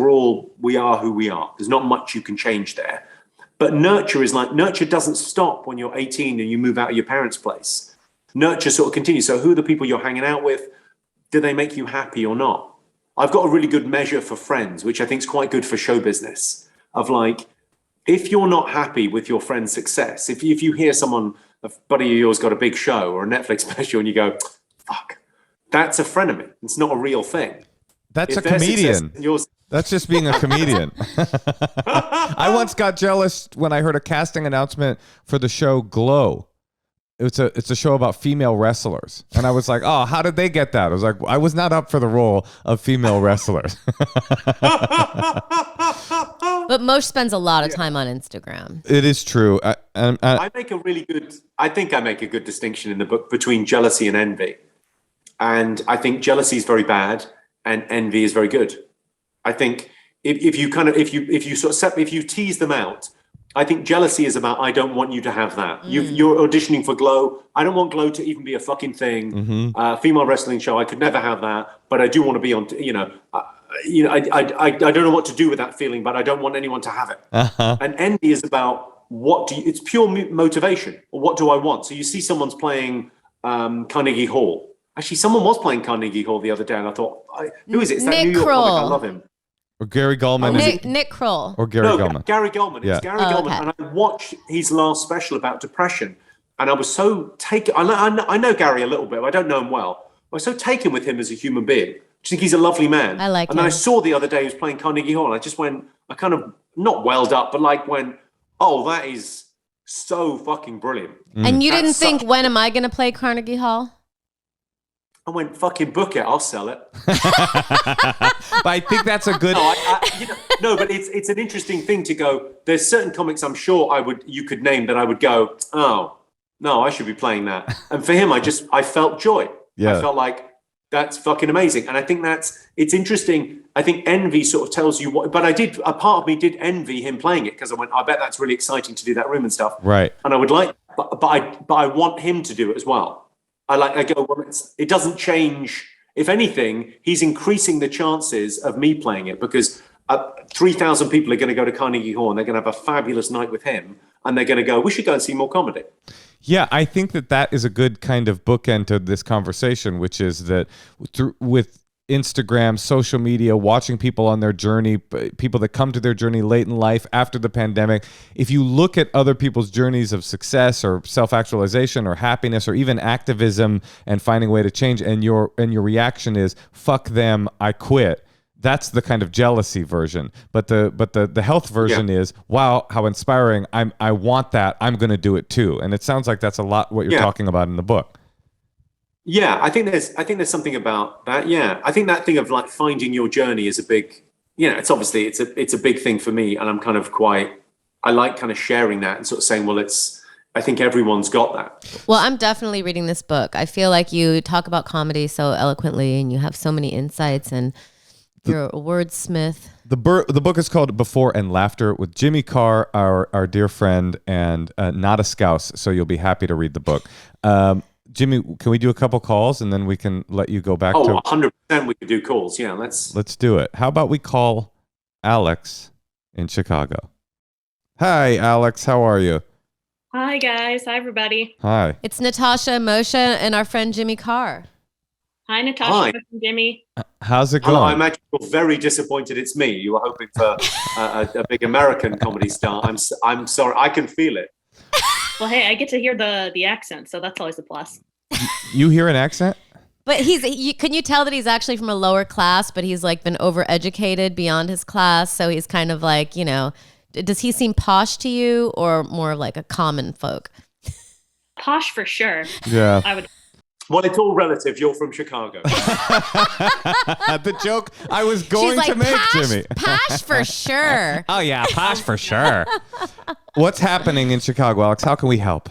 we are who we are. There's not much you can change there. But nurture doesn't stop when you're 18 and you move out of your parents' place. Nurture sort of continues. So who are the people you're hanging out with? Do they make you happy or not? I've got a really good measure for friends, which I think is quite good for show business, of like, if you're not happy with your friend's success, if you hear a buddy of yours got a big show or a Netflix special and you go, fuck, that's a frenemy. It's not a real thing. That's a comedian. That's just being a comedian. I once got jealous when I heard a casting announcement for the show Glow. It's a show about female wrestlers. And I was like, oh, how did they get that? I was like, I was not up for the role of female wrestlers. But Moshe spends a lot of time on Instagram. It is true. I think I make a good distinction in the book between jealousy and envy. And I think jealousy is very bad and envy is very good. I think if you tease them out, I think jealousy is about, I don't want you to have that. You're auditioning for Glow. I don't want Glow to even be a fucking thing. Mm-hmm. Female wrestling show. I could never have that, but I do want to be on, I don't know what to do with that feeling, but I don't want anyone to have it. Uh-huh. And envy is about it's pure motivation. Or what do I want? So you see someone's playing Carnegie Hall Actually, someone was playing Carnegie Hall the other day, and I thought, who is it? It's that Nick New York comic. I Kroll. love him. Or Gary Gulman. Nick Kroll. Or Gary Gulman. Gary Gulman. Yeah. It's Gary Gulman. Okay. And I watched his last special about depression, and I was so taken. I know Gary a little bit, but I don't know him well. I was so taken with him as a human being. I think he's a lovely man. I like And then him. I saw the other day he was playing Carnegie Hall, and I just went, I kind of, not welled up, but like went, oh, that is so fucking brilliant. And you didn't That's think, when am I going to play Carnegie Hall? I went, fucking book it, I'll sell it. But I think that's a good. No, but it's an interesting thing to go. There's certain comics I'm sure you could name that I would go, oh no, I should be playing that. And for him, I felt joy. Yeah. I felt like that's fucking amazing. And I think it's interesting. I think envy sort of tells you what. But a part of me did envy him playing it, because I went, I bet that's really exciting to do that room and stuff. Right. And I would like, but I want him to do it as well. I go, well, it doesn't change. If anything, he's increasing the chances of me playing it, because 3,000 people are going to go to Carnegie Hall and they're going to have a fabulous night with him, and they're going to go, we should go and see more comedy. Yeah, I think that is a good kind of bookend to this conversation, which is that with Instagram, social media, watching people on their journey, people that come to their journey late in life after the pandemic, if you look at other people's journeys of success or self-actualization or happiness or even activism and finding a way to change, and your reaction is, fuck them, I quit. That's the kind of jealousy version. But the health version is, wow, how inspiring. I want that. I'm going to do it too. And it sounds like that's a lot what you're talking about in the book. Yeah, I think there's something about that. Yeah, I think that thing of like finding your journey is a big, it's obviously it's a big thing for me, and I'm kind of I like kind of sharing that and sort of saying, well, I think everyone's got that. Well, I'm definitely reading this book. I feel like you talk about comedy so eloquently, and you have so many insights, and you're a wordsmith. The book is called Before and Laughter, with Jimmy Carr, our dear friend, and not a Scouse. So you'll be happy to read the book. Jimmy, can we do a couple calls and then we can let you go back to... 100% we could do calls. Yeah, let's do it. How about we call Alex in Chicago? Hi, Alex. How are you? Hi, guys. Hi, everybody. Hi. It's Natasha and Moshe and our friend Jimmy Carr. Hi, Natasha. Hi. And Jimmy. How's it going? Hello, I imagine you're very disappointed it's me. You were hoping for a big American comedy star. I'm sorry. I can feel it. Well, hey, I get to hear the accent, so that's always a plus. You hear an accent? But can you tell that he's actually from a lower class, but he's like been overeducated beyond his class, so he's kind of like, does he seem posh to you, or more like a common folk? Posh for sure. Yeah. I would. Well, it's all relative. You're from Chicago. The joke I was going to make, Jimmy. Posh for sure. Oh, yeah, posh for sure. What's happening in Chicago, Alex? How can we help?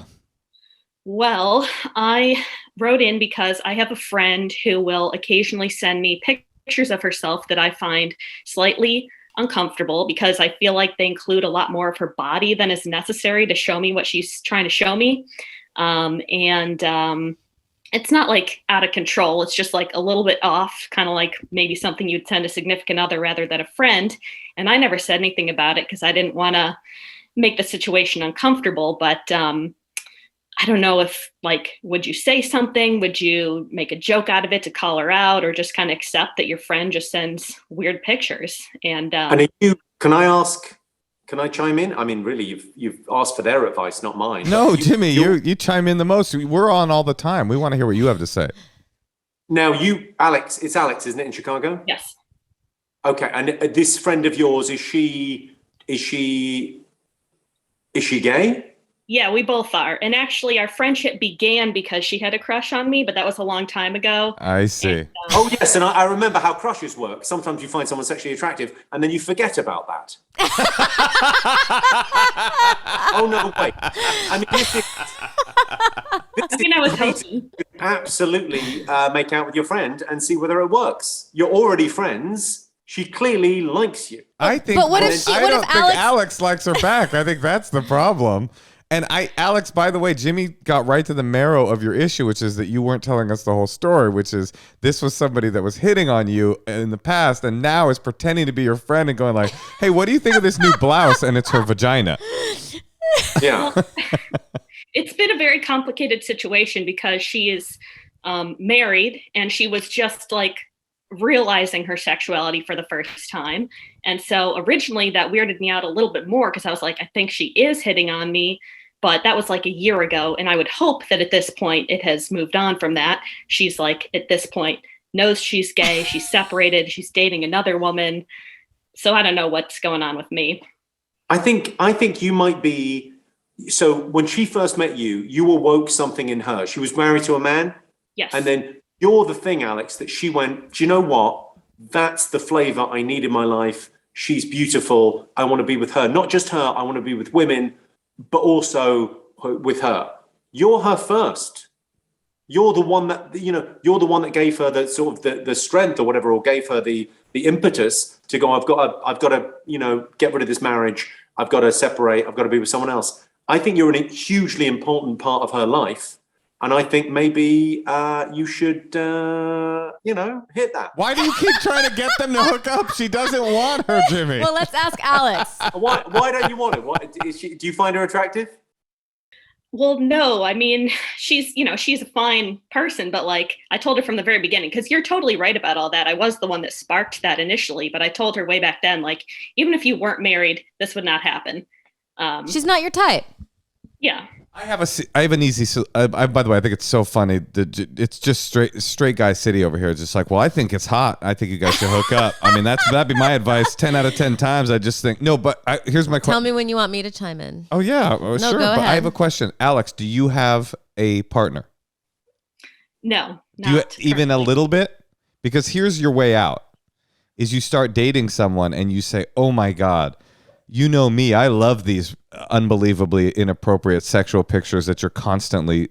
Well, I wrote in because I have a friend who will occasionally send me pictures of herself that I find slightly uncomfortable, because I feel like they include a lot more of her body than is necessary to show me what she's trying to show me. It's not like out of control. It's just like a little bit off, kind of like maybe something you'd send a significant other rather than a friend. And I never said anything about it because I didn't want to make the situation uncomfortable. But I don't know if, would you say something? Would you make a joke out of it to call her out, or just kind of accept that your friend just sends weird pictures? And can I chime in? I mean, really, you've asked for their advice, not mine. No, Jimmy, you chime in the most. We're on all the time. We want to hear what you have to say. Now, Alex, it's Alex, isn't it, in Chicago? Yes. Okay, and this friend of yours, is she gay? Yeah, we both are. And actually, our friendship began because she had a crush on me, but that was a long time ago. I see. And, Oh, yes, and I remember how crushes work. Sometimes you find someone sexually attractive, and then you forget about that. Oh, no, wait. I mean, I was hoping. Absolutely make out with your friend and see whether it works. You're already friends. She clearly likes you. I think. But what if I don't think Alex likes her back. I think that's the problem. And Alex, by the way, Jimmy got right to the marrow of your issue, which is that you weren't telling us the whole story, which is this was somebody that was hitting on you in the past and now is pretending to be your friend and going like, hey, what do you think of this new blouse? And it's her vagina. Yeah. It's been a very complicated situation because she is married, and she was just like realizing her sexuality for the first time. And so originally that weirded me out a little bit more because I was like, I think she is hitting on me. But that was like a year ago. And I would hope that at this point it has moved on from that. She's like, at this point, knows she's gay. She's separated. She's dating another woman. So I don't know what's going on with me. I think you might be. So when she first met you, you awoke something in her. She was married to a man. Yes. And then you're the thing, Alex, that she went, do you know what? That's the flavor I need in my life. She's beautiful. I want to be with her. Not just her. I want to be with women, but also with her. You're her first. You're the one that, you're the one that gave her the sort of the strength or whatever, or gave her the impetus to go, I've got to, get rid of this marriage. I've got to separate. I've got to be with someone else. I think you're a hugely important part of her life. And I think maybe you should, hit that. Why do you keep trying to get them to hook up? She doesn't want her, Jimmy. Well, let's ask Alex. Why don't you want it? Do you find her attractive? Well, no, I mean, she's a fine person, but like I told her from the very beginning, because you're totally right about all that. I was the one that sparked that initially, but I told her way back then, like, even if you weren't married, this would not happen. She's not your type. Yeah. I have an easy. By the way, I think it's so funny. It's just straight guy city over here. It's just like, well, I think it's hot. I think you guys should hook up. I mean, that'd be my advice. 10 out of 10 times, I just think no. But here's my question. Tell me when you want me to chime in. Oh yeah, well, No, sure. go But ahead. I have a question, Alex. Do you have a partner? No. Do you even a currently. little bit? Because here's your way out: is you start dating someone and you say, "Oh my God." You know me. I love these unbelievably inappropriate sexual pictures that you're constantly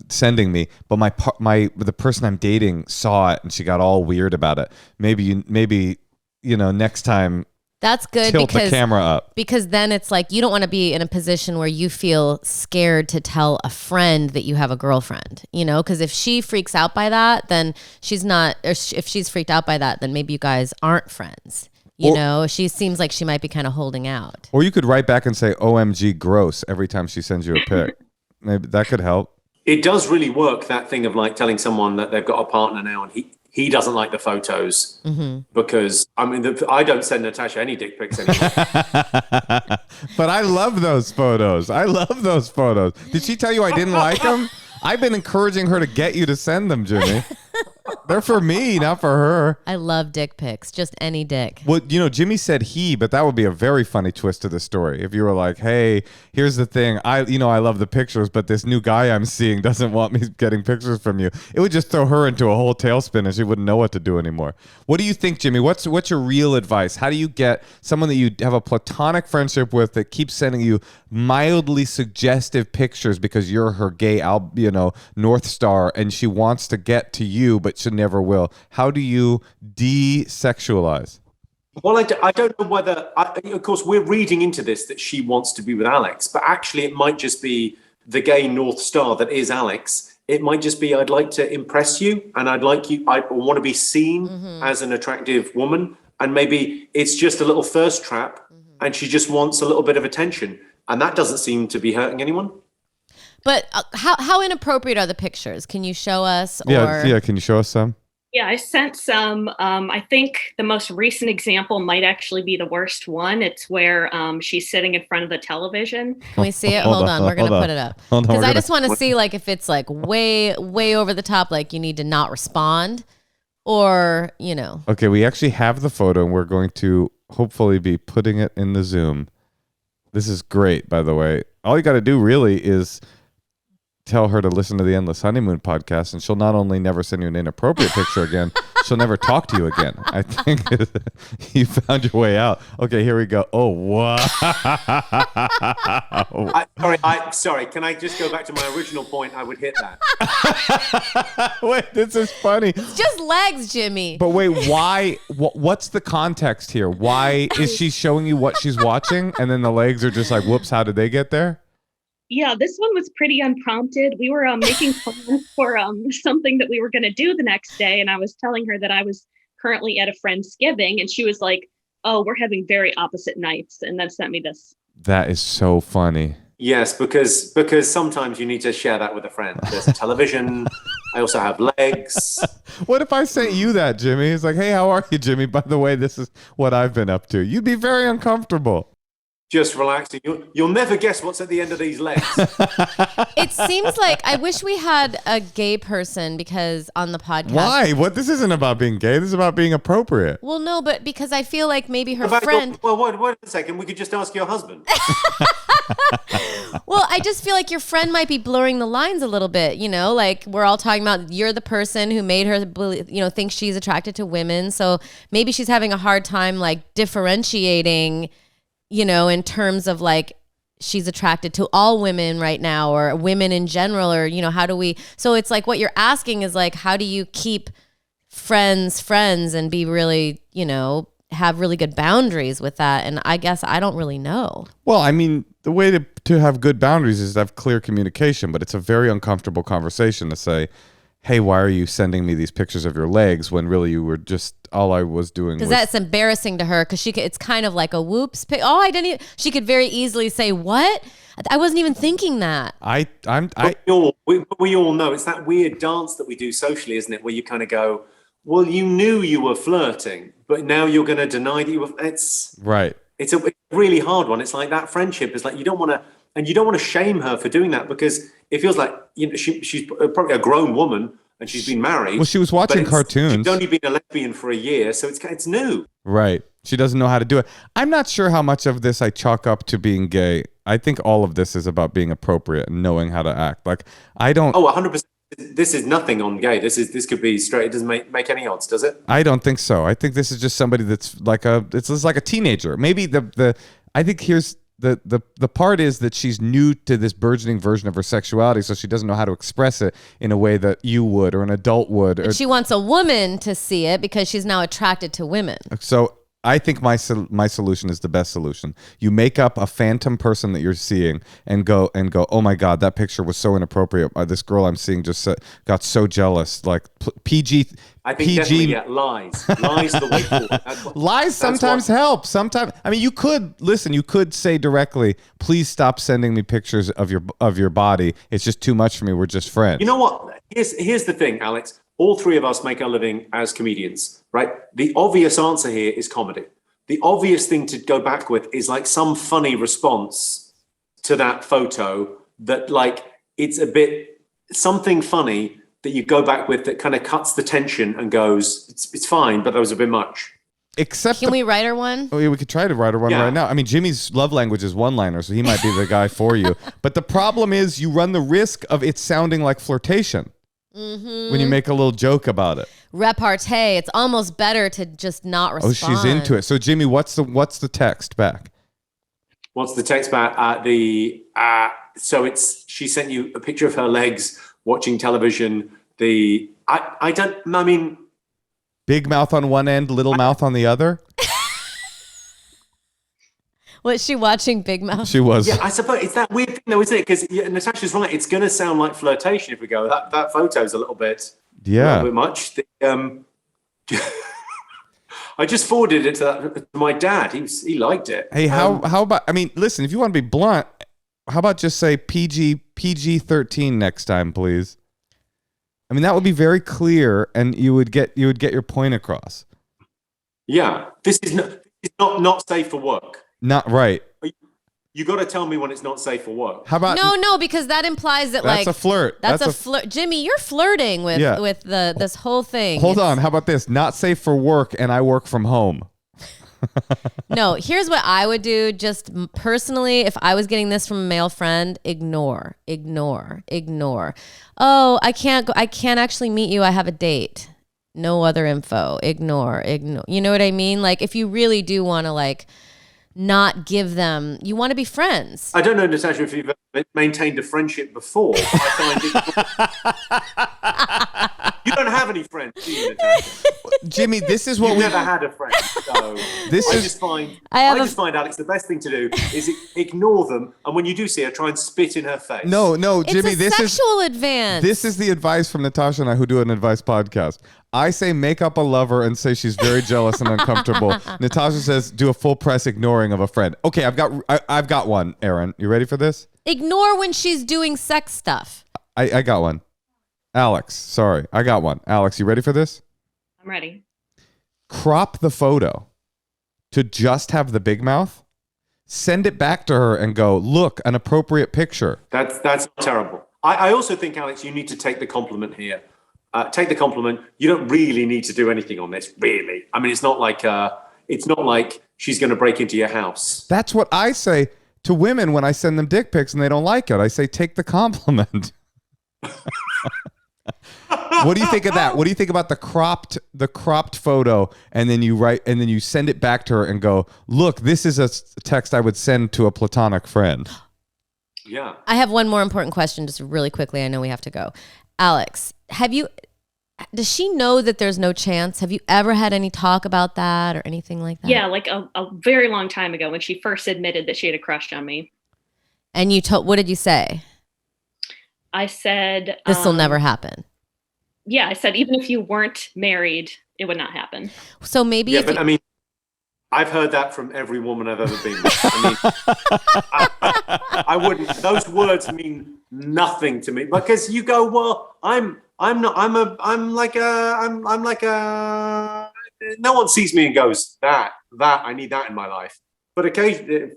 sending me. But the person I'm dating saw it and she got all weird about it. Maybe next time. That's good Tilt the camera up. Because then it's like you don't want to be in a position where you feel scared to tell a friend that you have a girlfriend, because if she freaks out by that, then she's not, or if she's freaked out by that, then maybe you guys aren't friends. She seems like she might be kind of holding out. Or you could write back and say, OMG, gross, every time she sends you a pic. Maybe that could help. It does really work, that thing of like telling someone that they've got a partner now and he doesn't like the photos because, I don't send Natasha any dick pics anymore. But I love those photos. Did she tell you I didn't like them? I've been encouraging her to get you to send them, Jimmy. They're for me, not for her. I love dick pics, just any dick. Well, Jimmy said he, but that would be a very funny twist to the story. If you were like, hey, here's the thing. I love the pictures, but this new guy I'm seeing doesn't want me getting pictures from you. It would just throw her into a whole tailspin and she wouldn't know what to do anymore. What do you think, Jimmy? What's your real advice? How do you get someone that you have a platonic friendship with that keeps sending you mildly suggestive pictures because you're her gay, North Star, and she wants to get to you, but she never will? How do you desexualize? Well, I don't know whether, of course, we're reading into this that she wants to be with Alex, but actually it might just be the gay North Star that is Alex. It might just be, I'd like to impress you and I want to be seen as an attractive woman. And maybe it's just a little thirst trap and she just wants a little bit of attention. And that doesn't seem to be hurting anyone. But how inappropriate are the pictures? Can you show us? Yeah. Can you show us some? Yeah, I sent some. I think the most recent example might actually be the worst one. It's where she's sitting in front of the television. Can we see it? Hold on. We're going to put it up. Because I just want to see like if it's like way, way over the top, like you need to not respond or, Okay, we actually have the photo and we're going to hopefully be putting it in the Zoom. This is great, by the way. All you got to do really is tell her to listen to the Endless Honeymoon podcast, and she'll not only never send you an inappropriate picture again, she'll never talk to you again. I think you found your way out. Okay, here we go. Oh, wow. Sorry, can I just go back to my original point? I would hit that. Wait, this is funny. It's just legs, Jimmy. But wait, why? What's the context here? Why is she showing you what she's watching, and then the legs are just like, whoops, how did they get there? Yeah, this one was pretty unprompted. We were making plans for something that we were going to do the next day. And I was telling her that I was currently at a Friendsgiving. And she was like, oh, we're having very opposite nights. And then sent me this. That is so funny. Yes, because sometimes you need to share that with a friend. There's a television. I also have legs. What if I sent you that, Jimmy? It's like, hey, how are you, Jimmy? By the way, this is what I've been up to. You'd be very uncomfortable. Just relaxing. You'll never guess what's at the end of these legs. It seems like I wish we had a gay person because on the podcast. Why? What? This isn't about being gay. This is about being appropriate. Well, no, but because I feel like maybe her About friend. wait a second. We could just ask your husband. Well, I just feel like your friend might be blurring the lines a little bit, like we're all talking about you're the person who made her, think she's attracted to women. So maybe she's having a hard time like differentiating, in terms of like she's attracted to all women right now or women in general or, how do we, so it's like what you're asking is like, how do you keep friends and be really, have really good boundaries with that? And I guess I don't really know. Well, I mean, the way to have good boundaries is to have clear communication, but it's a very uncomfortable conversation to say, hey, why are you sending me these pictures of your legs when really you were just, all I was doing was... Because that's embarrassing to her because it's kind of like a whoops. I didn't even, she could very easily say, what? I wasn't even thinking that. We all know it's that weird dance that we do socially, isn't it? Where you kind of go, well, you knew you were flirting, but now you're going to deny that you were... It's right. It's a really hard one. It's like that friendship is like you don't want to shame her for doing that because it feels like she's probably a grown woman and she's been married. Well, she was watching cartoons. She's only been a lesbian for a year, so it's new. Right. She doesn't know how to do it. I'm not sure how much of this I chalk up to being gay. I think all of this is about being appropriate and knowing how to act. Like I don't. Oh, 100%. This is nothing on gay. This could be straight. It doesn't make any odds, does it? I don't think so. I think this is just somebody that's like a teenager. Maybe I think here's the part is that she's new to this burgeoning version of her sexuality, so she doesn't know how to express it in a way that you would or an adult would. She wants a woman to see it because she's now attracted to women. So I think my solution is the best solution. You make up a phantom person that you're seeing and go, oh my God, that picture was so inappropriate. This girl I'm seeing just got so jealous. Like PG. I think definitely, lies. Lies the way forward. Lies sometimes help. Sometimes, I mean, you could say directly, please stop sending me pictures of your body. It's just too much for me. We're just friends. You know what? Here's the thing, Alex. All three of us make our living as comedians, right? The obvious answer here is comedy. The obvious thing to go back with is like some funny response to that photo that like it's a bit something funny that you go back with that kind of cuts the tension and goes, it's fine, but that was a bit much. Can we write her one? Oh yeah, we could try to write her one right now. I mean, Jimmy's love language is one-liner, so he might be the guy for you. But the problem is you run the risk of it sounding like flirtation. Mm-hmm. When you make a little joke about it. Repartee. It's almost better to just not respond. Oh, she's into it. So Jimmy, what's the text back? What's the text back? So she sent you a picture of her legs watching television. Big mouth on one end, little mouth on the other. Was she watching Big Mouth? She was. Yeah, I suppose it's that weird thing though, isn't it? Because Natasha's right. It's going to sound like flirtation if we go. That photo's a little bit much. I just forwarded it to my dad. He liked it. Hey, how about? I mean, listen. If you want to be blunt, how about just say PG-13 next time, please? I mean, that would be very clear, and you would get your point across. Yeah, this is not safe for work. Not right. You got to tell me when it's not safe for work. How about no? Because that implies that that's a flirt. That's a flirt. Jimmy, you're flirting with this whole thing. Hold on. How about this? Not safe for work, and I work from home. No, here's what I would do. Just personally, if I was getting this from a male friend, ignore. Oh, I can't actually meet you. I have a date. No other info. Ignore. You know what I mean? Like if you really do want to like. Not give them. You want to be friends. I don't know, Natasha, if you've maintained a friendship before. You don't have any friends, do you, Natasha? Jimmy, this is what You've never had a friend. So I just find, Alex, the best thing to do is ignore them, and when you do see her, try and spit in her face. No, Jimmy, it's a sexual advance. This is the advice from Natasha and I, who do an advice podcast. I say make up a lover and say she's very jealous and uncomfortable. Natasha says do a full press ignoring of a friend. Okay, I've got one, Aaron. You ready for this? Ignore when she's doing sex stuff. I got one. Alex, sorry. I got one. Alex, you ready for this? I'm ready. Crop the photo to just have the big mouth. Send it back to her and go, look, an appropriate picture. That's terrible. I also think, Alex, you need to take the compliment here. Take the compliment. You don't really need to do anything on this, really. I mean, it's not like she's going to break into your house. That's what I say to women when I send them dick pics and they don't like it. I say, take the compliment. What do you think of that? What do you think about the cropped photo, and then you send it back to her and go, look, this is a text I would send to a platonic friend. Yeah. I have one more important question, just really quickly. I know we have to go. Alex, does she know that there's no chance? Have you ever had any talk about that or anything like that? Yeah, like a very long time ago when she first admitted that she had a crush on me. And what did you say? I said, this will never happen. Yeah, I said, even if you weren't married, it would not happen. So maybe I mean, I've heard that from every woman I've ever been with. I mean, I wouldn't. Those words mean nothing to me because you go, well, I'm like a. No one sees me and goes, that I need that in my life. But occasionally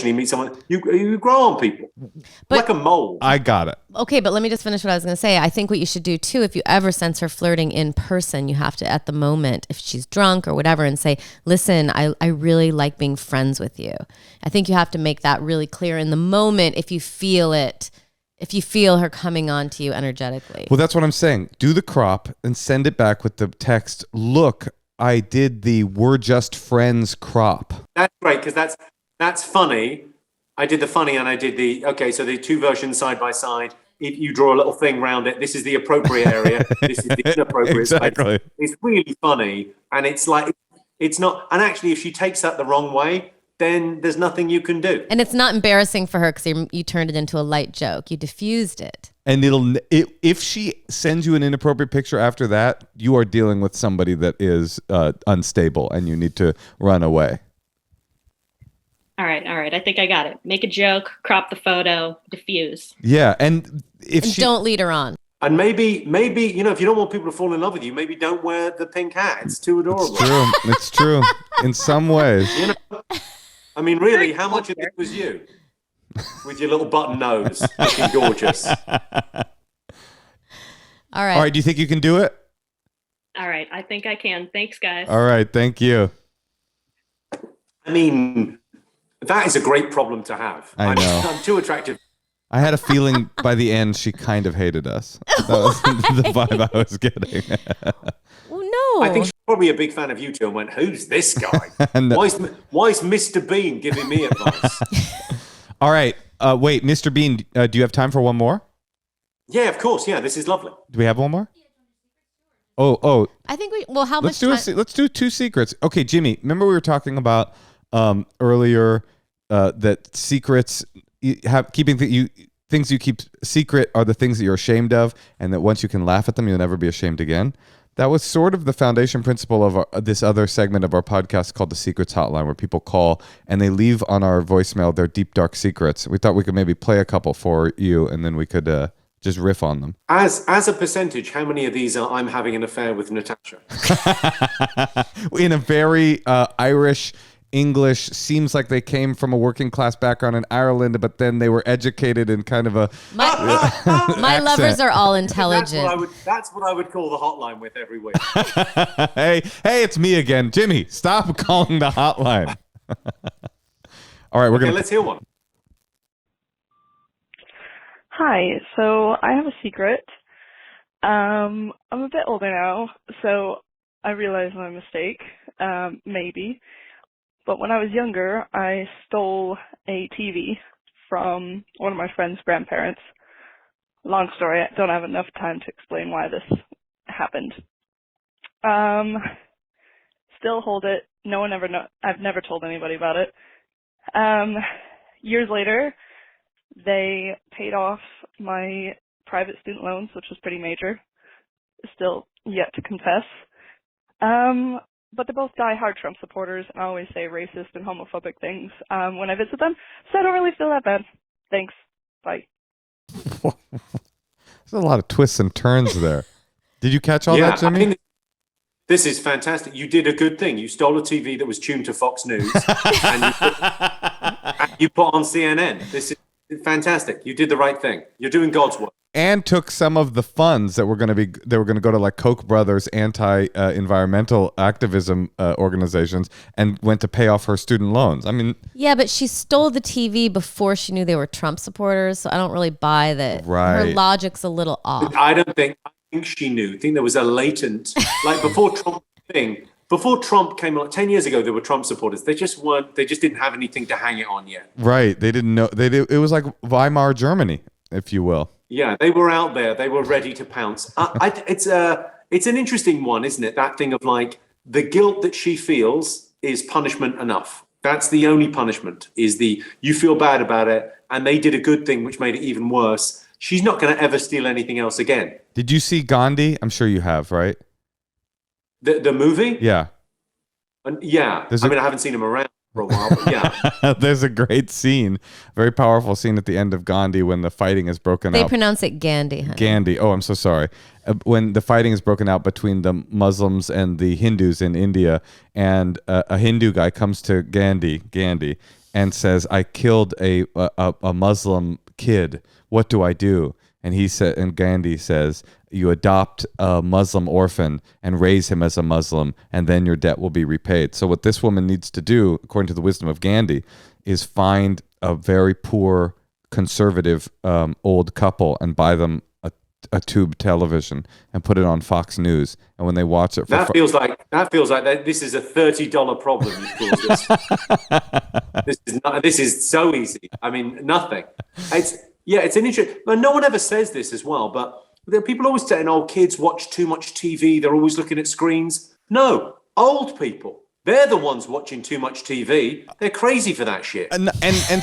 you meet someone, you grow on people, like a mole. I got it. Okay, but let me just finish what I was going to say. I think what you should do too, if you ever sense her flirting in person, you have to, at the moment, if she's drunk or whatever, and say, listen, I really like being friends with you. I think you have to make that really clear in the moment if you feel it, if you feel her coming on to you energetically. Well, that's what I'm saying. Do the crop and send it back with the text, look, I did the we're just friends crop. That's great, because that's funny. I did the funny and I did so the two versions side by side. If you draw a little thing around it, this is the appropriate area, this is the inappropriate exactly. space. It's really funny. And it's like, it's not, and actually if she takes that the wrong way, then there's nothing you can do. And it's not embarrassing for her because you turned it into a light joke. You diffused it. And if she sends you an inappropriate picture after that, you are dealing with somebody that is unstable and you need to run away. All right. I think I got it. Make a joke, crop the photo, diffuse. Yeah, and don't lead her on. And maybe if you don't want people to fall in love with you, maybe don't wear the pink hat. It's too adorable. It's true. In some ways. I mean, really, how much of it was you? With your little button nose, looking gorgeous. All right. Do you think you can do it? All right. I think I can. Thanks, guys. All right. Thank you. I mean, that is a great problem to have. I know. I'm too attractive. I had a feeling by the end she kind of hated us. That was the vibe I was getting. No. I think she's probably a big fan of you two and went, who's this guy? No. Why is Mr. Bean giving me advice? All right. Wait, Mr. Bean, do you have time for one more? Yeah, of course. Yeah, this is lovely. Do we have one more? Oh. I think how much time? Let's do two secrets. Okay, Jimmy, remember we were talking about earlier that secrets, things you keep secret are the things that you're ashamed of, and that once you can laugh at them, you'll never be ashamed again. That was sort of the foundation principle of this other segment of our podcast called the Secrets Hotline, where people call and they leave on our voicemail their deep, dark secrets. We thought we could maybe play a couple for you, and then we could just riff on them. As a percentage, how many of these are I'm having an affair with Natasha? In a very Irish English, seems like they came from a working class background in Ireland, but then they were educated in kind of a my lovers are all intelligent. That's what I would call the hotline with every week. hey, it's me again, Jimmy. Stop calling the hotline. All right, let's hear one. Hi, so I have a secret. I'm a bit older now, so I realize my mistake, maybe. But when I was younger, I stole a TV from one of my friend's grandparents. Long story, I don't have enough time to explain why this happened. Still hold it. No one ever know. I've never told anybody about it. Years later, they paid off my private student loans, which was pretty major. Still yet to confess. But they're both die-hard Trump supporters, and I always say racist and homophobic things when I visit them, so I don't really feel that bad. Thanks. Bye. There's a lot of twists and turns there. Did you catch all that, Jimmy? I think this is fantastic. You did a good thing. You stole a TV that was tuned to Fox News and you put on CNN. This is fantastic. You did the right thing. You're doing God's work. And took some of the funds that were going to go to like Koch brothers anti-environmental activism organizations and went to pay off her student loans. I mean, yeah, but she stole the TV before she knew they were Trump supporters, so I don't really buy that. Right. Her logic's a little off. I think she knew. I think there was a latent, like before Trump came along 10 years ago, there were Trump supporters. They just didn't have anything to hang it on yet. Right. They didn't know. It was like Weimar Germany, if you will. Yeah, they were out there. They were ready to pounce. It's an interesting one, isn't it? That thing of like the guilt that she feels is punishment enough. That's the only punishment, is you feel bad about it and they did a good thing which made it even worse. She's not going to ever steal anything else again. Did you see Gandhi? I'm sure you have, right? The movie? Yeah. Yeah. I haven't seen him around for a while, but yeah. There's a great scene, very powerful scene at the end of Gandhi when the fighting is broken They out. pronounce it Gandhi, honey. Gandhi. Oh, I'm so sorry. When the fighting is broken out between the Muslims and the Hindus in India, and a Hindu guy comes to Gandhi, and says, "I killed a Muslim kid. What do I do?" And Gandhi says, "You adopt a Muslim orphan and raise him as a Muslim, and then your debt will be repaid." So what this woman needs to do, according to the wisdom of Gandhi, is find a very poor, conservative old couple and buy them a tube television and put it on Fox News. And when they watch it, that feels like this is a $30 problem you caused. This is so easy. I mean, nothing. It's an interesting. But no one ever says this as well. But people always saying, "Oh, kids watch too much TV. They're always looking at screens." No, old people. They're the ones watching too much TV. They're crazy for that shit. And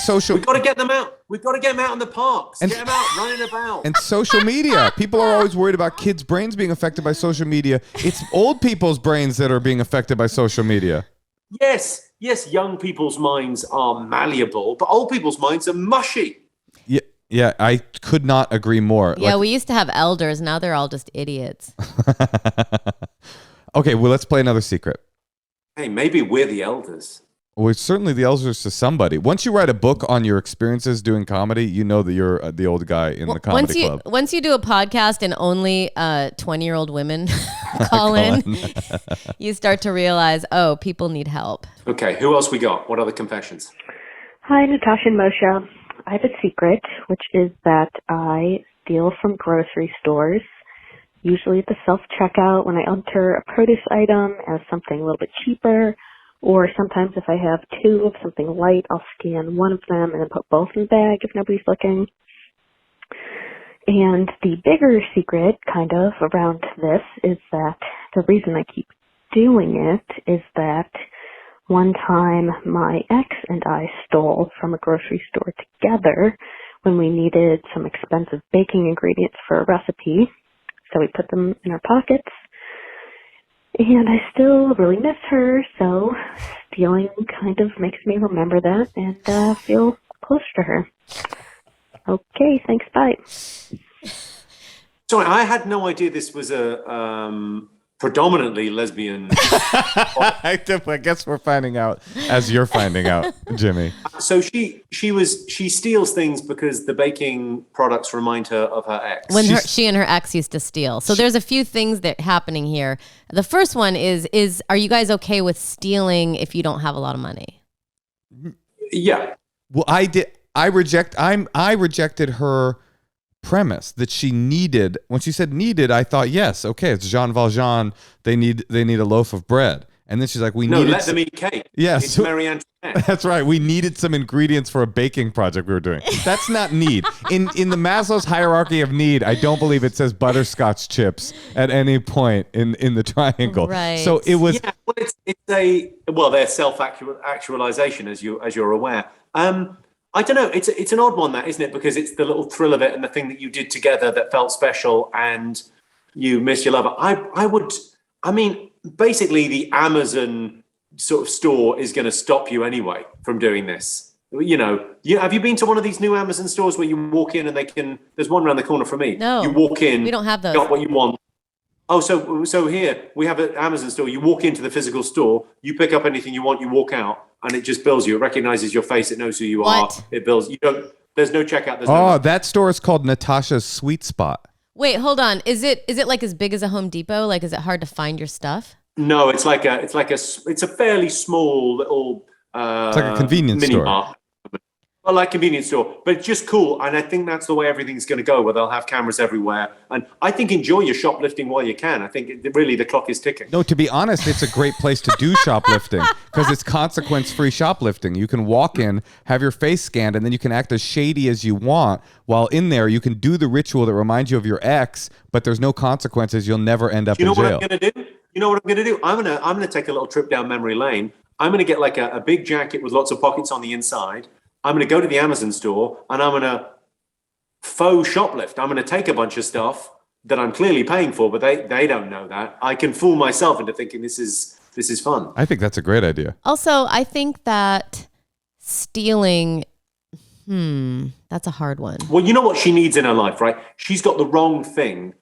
social. We've got to get them out. We've got to get them out in the parks. Get them out running about. And social media. People are always worried about kids' brains being affected by social media. It's old people's brains that are being affected by social media. Yes, young people's minds are malleable, but old people's minds are mushy. Yeah, I could not agree more. Yeah, we used to have elders. Now they're all just idiots. Okay, well, let's play another secret. Hey, maybe we're the elders. We're certainly the elders to somebody. Once you write a book on your experiences doing comedy, you know that you're the old guy in the comedy club. Once you do a podcast and only 20-year-old women call in, you start to realize, oh, people need help. Okay, who else we got? What other confessions? Hi, Natasha and Moshe. I have a secret, which is that I steal from grocery stores, usually at the self-checkout when I enter a produce item as something a little bit cheaper, or sometimes if I have two of something light, I'll scan one of them and then put both in the bag if nobody's looking. And the bigger secret, kind of, around this is that the reason I keep doing it is that one time my ex and I stole from a grocery store together when we needed some expensive baking ingredients for a recipe. So we put them in our pockets. And I still really miss her, so stealing kind of makes me remember that and feel close to her. Okay, thanks, bye. Sorry, I had no idea this was a predominantly lesbian. I guess we're finding out as you're finding out, Jimmy. So she steals things because the baking products remind her of her ex. When she and her ex used to steal. So there's a few things that happening here. The first one is are you guys okay with stealing if you don't have a lot of money? Yeah. Well, I rejected her premise that she needed. When she said needed, I thought, yes, okay, it's Jean Valjean. They need a loaf of bread. And then she's like, let them eat cake. Yes. It's Marie Antoinette. That's right. We needed some ingredients for a baking project we were doing. That's not need. In the Maslow's hierarchy of need, I don't believe it says butterscotch chips at any point in the triangle. Right. So it was. Yeah, well, they're self-actualization, as you're aware. I don't know. It's an odd one, that, isn't it? Because it's the little thrill of it and the thing that you did together that felt special, and you miss your lover. Basically, the Amazon sort of store is going to stop you anyway from doing this. Have you been to one of these new Amazon stores where you walk in and there's one around the corner from me. No, you walk in, we don't have those. Got what you want. Oh, so here we have an Amazon store. You walk into the physical store, you pick up anything you want, you walk out, and it just bills you. It recognizes your face, it knows who you are. It bills. There's no checkout. That store is called Natasha's Sweet Spot. Wait, hold on. Is it like as big as a Home Depot? Like, is it hard to find your stuff? No, it's a fairly small little. It's like a convenience store. Mart. Well, like convenience store, but it's just cool. And I think that's the way everything's going to go, where they'll have cameras everywhere. And I think enjoy your shoplifting while you can. I think really the clock is ticking. No, to be honest, it's a great place to do shoplifting because it's consequence-free shoplifting. You can walk in, have your face scanned, and then you can act as shady as you want. While in there, you can do the ritual that reminds you of your ex, but there's no consequences. You'll never end up in jail. What I'm going to do? You know what I'm going to do? I'm going to take a little trip down memory lane. I'm going to get like a big jacket with lots of pockets on the inside. I'm going to go to the Amazon store and I'm going to faux shoplift. I'm going to take a bunch of stuff that I'm clearly paying for, but they don't know that. I can fool myself into thinking this is fun. I think that's a great idea. Also, I think that stealing, that's a hard one. Well, you know what she needs in her life, right? She's got the wrong thing.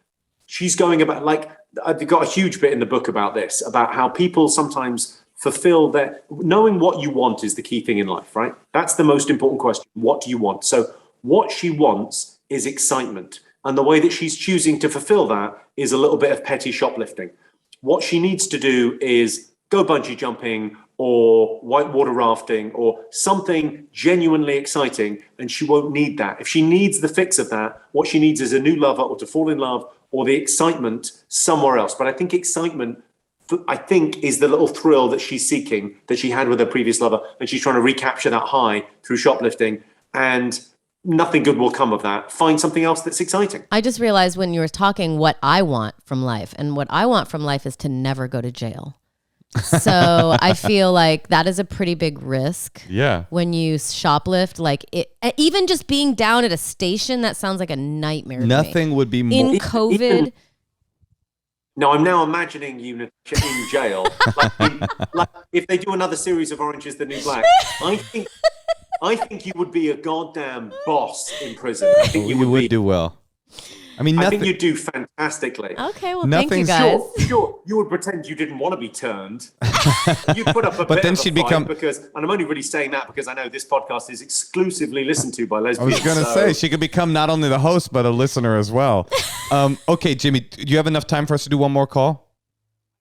She's going about, like, I've got a huge bit in the book about this, about how people sometimes fulfill their, knowing what you want is the key thing in life, right? That's the most important question. What do you want? So what she wants is excitement. And the way that she's choosing to fulfill that is a little bit of petty shoplifting. What she needs to do is go bungee jumping or whitewater rafting or something genuinely exciting, and she won't need that. If she needs the fix of that, what she needs is a new lover or to fall in love or the excitement somewhere else. But I think excitement, is the little thrill that she's seeking that she had with her previous lover, and she's trying to recapture that high through shoplifting, and nothing good will come of that. Find something else that's exciting. I just realized when you were talking what I want from life, and what I want from life is to never go to jail. So I feel like that is a pretty big risk. Yeah. When you shoplift, like even just being down at a station, that sounds like a nightmare. Nothing would be more in COVID. No, I'm now imagining you in jail. like if they do another series of Orange is the New Black, I think you would be a goddamn boss in prison. I think you would do well. I mean, I think you'd do fantastically. Okay, well, thank you guys. Sure, you would pretend you didn't want to be turned. You'd put up a but bit then of a she'd fight become. Because, and I'm only really saying that because I know this podcast is exclusively listened to by lesbians. I was going to say she could become not only the host but a listener as well. Okay, Jimmy, do you have enough time for us to do one more call?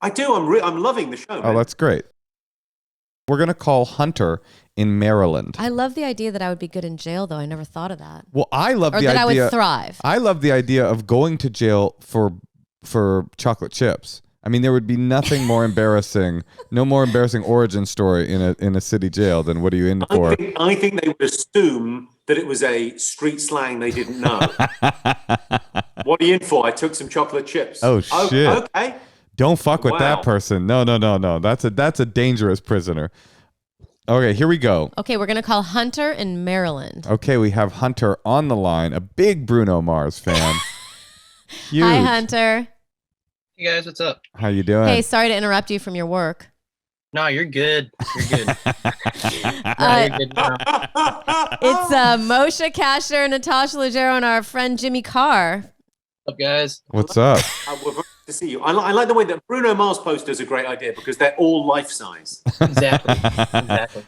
I do. I'm loving the show. Oh, that's great. We're going to call Hunter in Maryland. I love the idea that I would be good in jail, though. I never thought of that. Well, I love the idea. Or that I would thrive. I love the idea of going to jail for chocolate chips. I mean, there would be nothing more embarrassing, no more embarrassing origin story in a city jail than what are you in for? I think they would assume that it was a street slang they didn't know. What are you in for? I took some chocolate chips. Oh shit. Okay. Don't fuck with that person. No. That's a dangerous prisoner. Okay, here we go. Okay, we're going to call Hunter in Maryland. Okay, we have Hunter on the line, a big Bruno Mars fan. Huge. Hi, Hunter. Hey, guys, what's up? How you doing? Hey, sorry to interrupt you from your work. No, you're good. You're good. You're good now. It's Moshe Kasher, Natasha Leggero, and our friend Jimmy Carr. What's up, guys? What's up? We're very to see you. I like the way that Bruno Mars poster is a great idea because they're all life size. Exactly.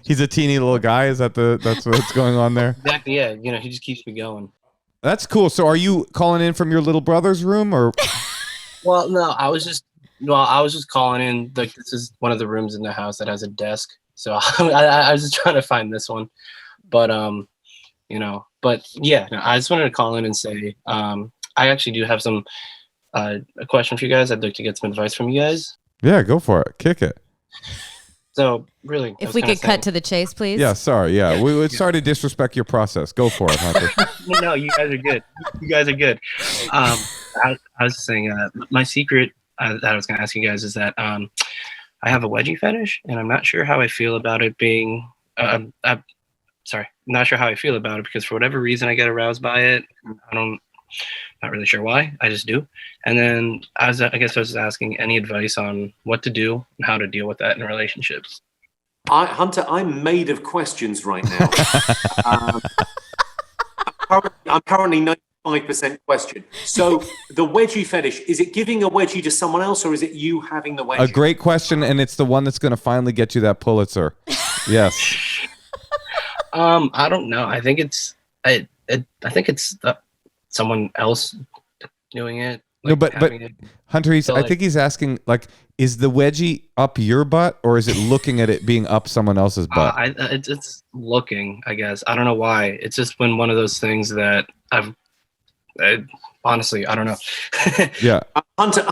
He's a teeny little guy. Is that's what's going on there? Exactly. Yeah. You know, he just keeps me going. That's cool. So, are you calling in from your little brother's room, or? Well, no. I was just calling in. Like, this is one of the rooms in the house that has a desk. So I was just trying to find this one, but But yeah, no, I just wanted to call in and say I actually do have some. A question for you guys. I'd like to get some advice from you guys. Yeah, go for it. Kick it. So, really, if we could cut to the chase, please. Yeah, sorry. Yeah, we would sorry to disrespect your process. Go for it, Hunter. No, you guys are good. You guys are good. I was saying my secret that I was going to ask you guys is that I have a wedgie fetish, and I'm not sure how I feel about it being. I'm not sure how I feel about it because for whatever reason I get aroused by it. Not really sure why. I just do. And then I guess I was just asking any advice on what to do and how to deal with that in relationships. Hunter, I'm made of questions right now. I'm currently 95% question. So the wedgie fetish, is it giving a wedgie to someone else, or is it you having the wedgie? A great question, and it's the one that's going to finally get you that Pulitzer. Yes. I don't know. I think it's someone else doing it. Like, no, but Hunter, I think he's asking, like, is the wedgie up your butt, or is it looking at it being up someone else's butt? It's looking, I guess. I don't know why. It's just been one of those things that honestly, I don't know. Yeah. Hunter,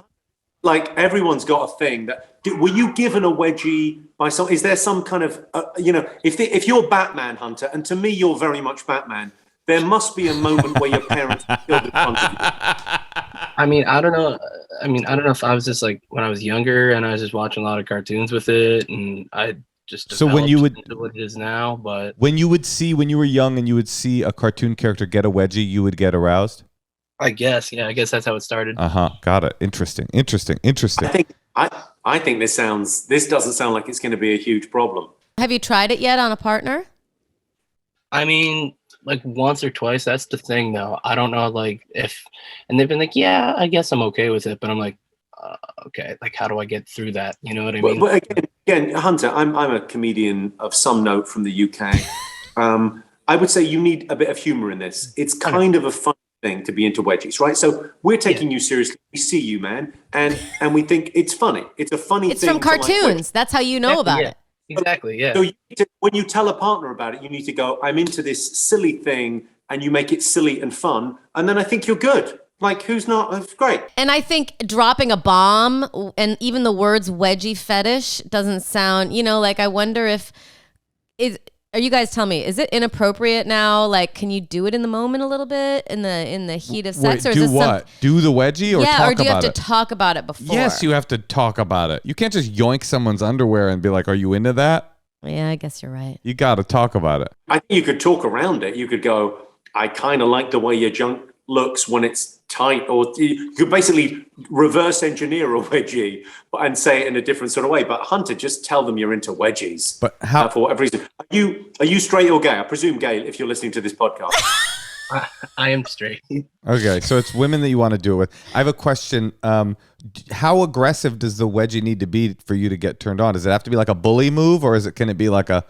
like, everyone's got a thing that. Were you given a wedgie by some? Is there some kind of, if you're Batman, Hunter, and to me you're very much Batman, there must be a moment where your parents killed in front of you. I mean, I don't know. I don't know if I was just like when I was younger and I was just watching a lot of cartoons with it, and I just so when you would into what it is now, but when you were young and you would see a cartoon character get a wedgie, you would get aroused. I guess that's how it started. Got it. Interesting. I think this doesn't sound like it's going to be a huge problem. Have you tried it yet on a partner? I mean, like once or twice. That's the thing, though. I don't know, like and they've been like, yeah, I guess I'm okay with it, but I'm like, okay, like how do I get through that? You know what I mean? Well, again, Hunter, I'm a comedian of some note from the UK. I would say you need a bit of humor in this. It's kind of a fun thing to be into wedgies, right? So we're taking you seriously. We see you, man, and we think it's funny. It's a funny thing. It's from cartoons. That's how you know about it. Exactly, yeah. So when you tell a partner about it, you need to go, I'm into this silly thing, and you make it silly and fun, and then I think you're good. Like, who's not? That's great. And I think dropping a bomb and even the words wedgie fetish doesn't sound, like I wonder are you guys tell me, is it inappropriate now? Like, can you do it in the moment a little bit in the heat of sex? Wait, or do is this what? Do the wedgie or talk about it? or do you have to talk about it before? Yes, you have to talk about it. You can't just yoink someone's underwear and be like, are you into that? Yeah, I guess you're right. You got to talk about it. I think you could talk around it. You could go, I kind of like the way your junk looks when it's tight, or you could basically reverse engineer a wedgie and say it in a different sort of way. But Hunter, just tell them you're into wedgies. But how? For whatever reason, are you straight or gay? I presume gay if you're listening to this podcast. I am straight. Okay, so it's women that you want to do it with. I have a question. How aggressive does the wedgie need to be for you to get turned on? Does it have to be like a bully move, or can it be like a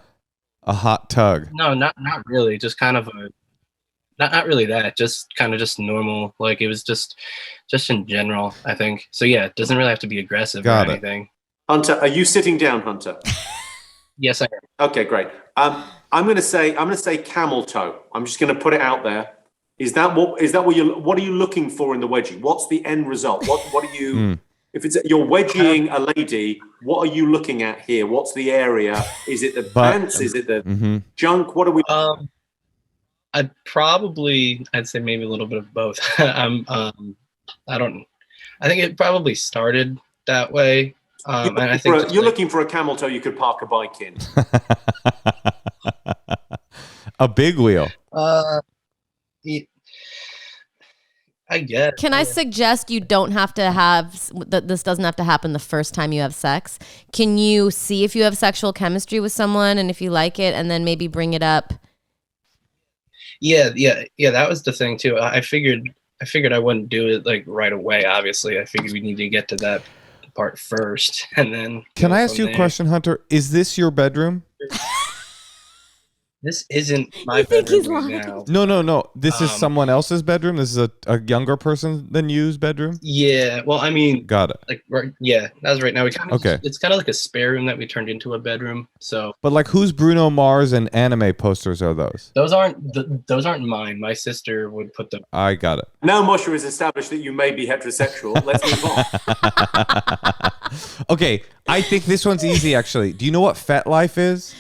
hot tug? No, not really. Just kind of not really that. Just kind of just normal. Like it was just in general, I think. So yeah, it doesn't really have to be aggressive or anything. Hunter, are you sitting down, Hunter? Yes, I am. Okay, great. I'm going to say camel toe. I'm just going to put it out there. What are you looking for in the wedgie? What's the end result? What are you? If you're wedgieing a lady, what are you looking at here? What's the area? Is it the pants? Is it the junk? What are we? I'd say maybe a little bit of both. I think it probably started that way. And I think you're looking for a camel toe you could park a bike in. A big wheel. I guess. Can I suggest you don't have to have this doesn't have to happen the first time you have sex? Can you see if you have sexual chemistry with someone and if you like it, and then maybe bring it up? Yeah. That was the thing too. I figured I wouldn't do it like right away. Obviously, I figured we need to get to that part first, and then. Can I ask you a question, Hunter? Is this your bedroom? This isn't my bedroom right now. No. This is someone else's bedroom. This is a younger person than you's bedroom. Yeah. Well, I mean, got it. Like, that's right now. It's kind of like a spare room that we turned into a bedroom. So. But like, whose Bruno Mars and anime posters are those? Those aren't mine. My sister would put them. I got it. Now Moshe has established that you may be heterosexual. Let's move on. Okay, I think this one's easy. Actually, do you know what FetLife is?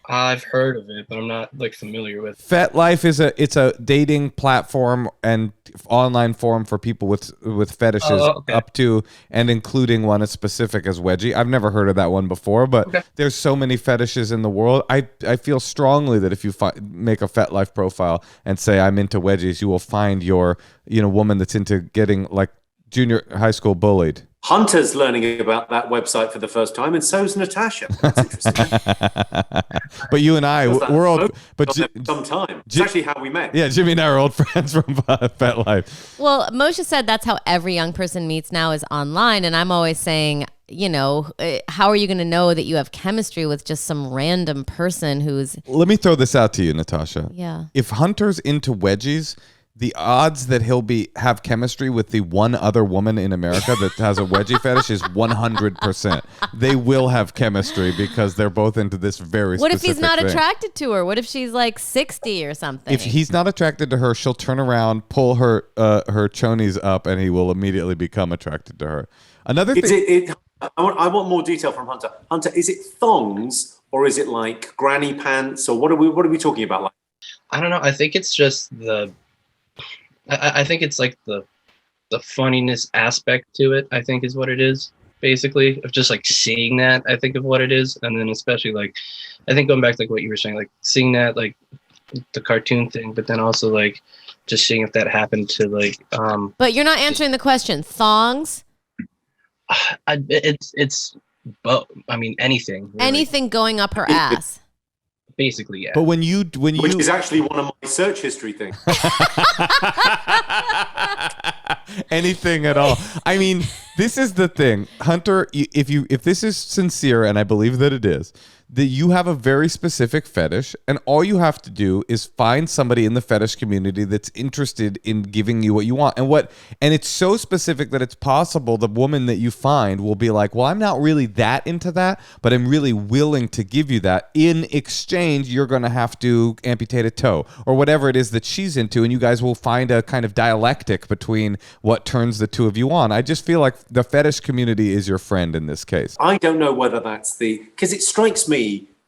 I've heard of it, but I'm not like familiar with it. FetLife is a dating platform and online forum for people with fetishes up to and including one as specific as wedgie. I've never heard of that one before, but there's so many fetishes in the world. I feel strongly that if you make a FetLife profile and say I'm into wedgies, you will find your woman that's into getting like junior high school bullied. Hunter's learning about that website for the first time, and so's Natasha. That's interesting. But you and I, we're old. But sometime. It's actually how we met. Yeah, Jimmy and I are old friends from FetLife. Well, Moshe said that's how every young person meets now is online. And I'm always saying, how are you going to know that you have chemistry with just some random person who's... Let me throw this out to you, Natasha. Yeah. If Hunter's into wedgies, the odds that he'll have chemistry with the one other woman in America that has a wedgie fetish is 100%. They will have chemistry because they're both into this very What specific if he's not thing. attracted to her? What if she's like 60 or something? If he's not attracted to her, she'll turn around, pull her chonies up, and he will immediately become attracted to her. Another thing... I want more detail from Hunter. Hunter, is it thongs or is it like granny pants or what are we talking about? Like, I don't know. I think it's just I think it's like the funniness aspect to it, I think is what it is, basically, of just like seeing that, I think of what it is. And then especially like, I think going back to like what you were saying, like seeing that, like the cartoon thing, but then also like just seeing if that happened to like... But you're not answering the question. Thongs? It's both. I mean, anything. Really. Anything going up her ass. Basically, yeah. But when you which is actually one of my search history things. Anything at all. I mean, this is the thing, Hunter. If this is sincere, and I believe that it is, that you have a very specific fetish, and all you have to do is find somebody in the fetish community that's interested in giving you what you want. And it's so specific that it's possible the woman that you find will be like, well, I'm not really that into that, but I'm really willing to give you that. In exchange, you're going to have to amputate a toe or whatever it is that she's into, and you guys will find a kind of dialectic between what turns the two of you on. I just feel like the fetish community is your friend in this case. I don't know whether that's because it strikes me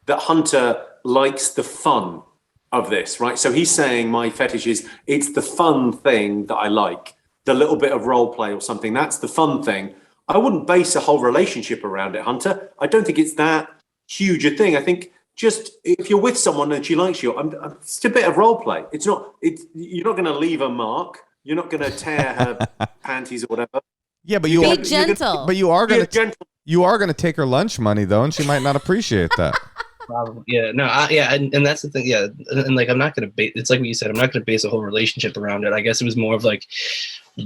that Hunter likes the fun of this, right? So he's saying my fetish is, it's the fun thing that I like, the little bit of role play or something. That's the fun thing. I wouldn't base a whole relationship around it, Hunter. I don't think it's that huge a thing. I think just if you're with someone and she likes you, it's a bit of role play. You're not going to leave a mark. You're not going to tear her panties or whatever. Yeah, but be gentle. But you are going to take her lunch money though, and she might not appreciate that. Probably, yeah. No, and that's the thing, yeah. And like, I'm not gonna base. It's like what you said. I'm not gonna base a whole relationship around it. I guess it was more of like,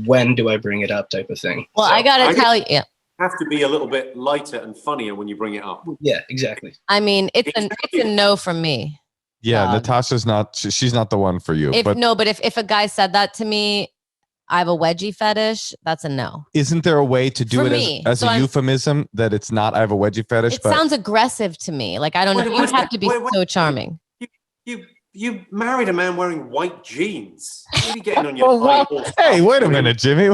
when do I bring it up, type of thing. Well, so I gotta tell you, yeah. Have to be a little bit lighter and funnier when you bring it up. Yeah, exactly. I mean, it's a no from me. Yeah, Natasha's not. She's not the one for you. But if a guy said that to me, I have a wedgie fetish, that's a no. Isn't there a way to do it as a euphemism that it's not I have a wedgie fetish? It sounds aggressive to me. Like, I don't know. You'd have to be so charming. You married a man wearing white jeans. What are you getting on your Hey, wait a minute, Jimmy.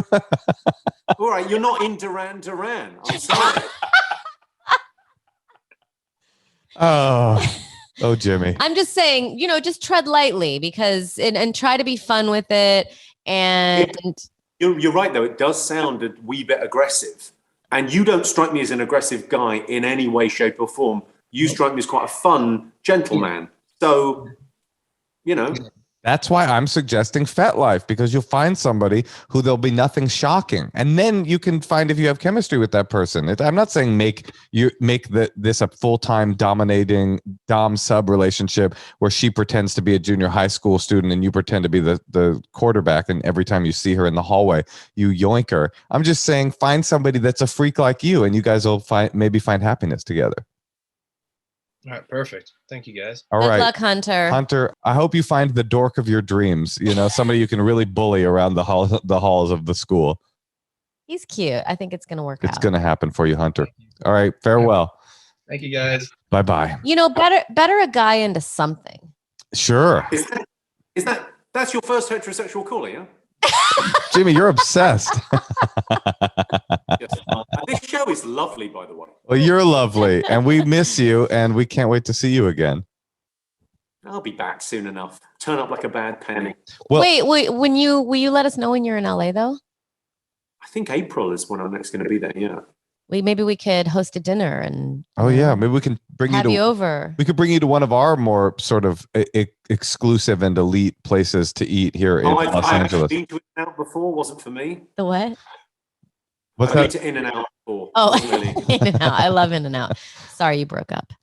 All right, you're not in Duran Duran. I'm sorry. Oh, Jimmy. I'm just saying, just tread lightly because and try to be fun with it. And you're right, though. It does sound a wee bit aggressive. And you don't strike me as an aggressive guy in any way, shape, or form. You strike me as quite a fun gentleman. So, That's why I'm suggesting FetLife, because you'll find somebody who there'll be nothing shocking. And then you can find if you have chemistry with that person. I'm not saying make this a full-time dominating dom-sub relationship where she pretends to be a junior high school student and you pretend to be the quarterback, and every time you see her in the hallway, you yoink her. I'm just saying find somebody that's a freak like you, and you guys will maybe find happiness together. All right, perfect. Thank you, guys. All right. Good luck, Hunter. Hunter, I hope you find the dork of your dreams. Somebody you can really bully around the halls of the school. He's cute. I think it's going to work out. It's going to happen for you, Hunter. All right, farewell. Thank you, guys. Bye-bye. Better a guy into something. Sure. That's your first heterosexual caller, yeah? Jimmy, you're obsessed. This show is lovely, by the way. Well, you're lovely, and we miss you, and we can't wait to see you again. I'll be back soon enough. Turn up like a bad penny. Well, wait. Will you let us know when you're in LA though? I think April is when I'm next going to be there. Yeah. Maybe we could host a dinner and. Oh yeah, maybe we can have you over. We could bring you to one of our more sort of exclusive and elite places to eat here in Los Angeles. I've been to it out before. Wasn't for me. The what? What's I've been that? to In-N-Out before. Oh, Really. In-N-Out. I love In-N-Out. Sorry you broke up.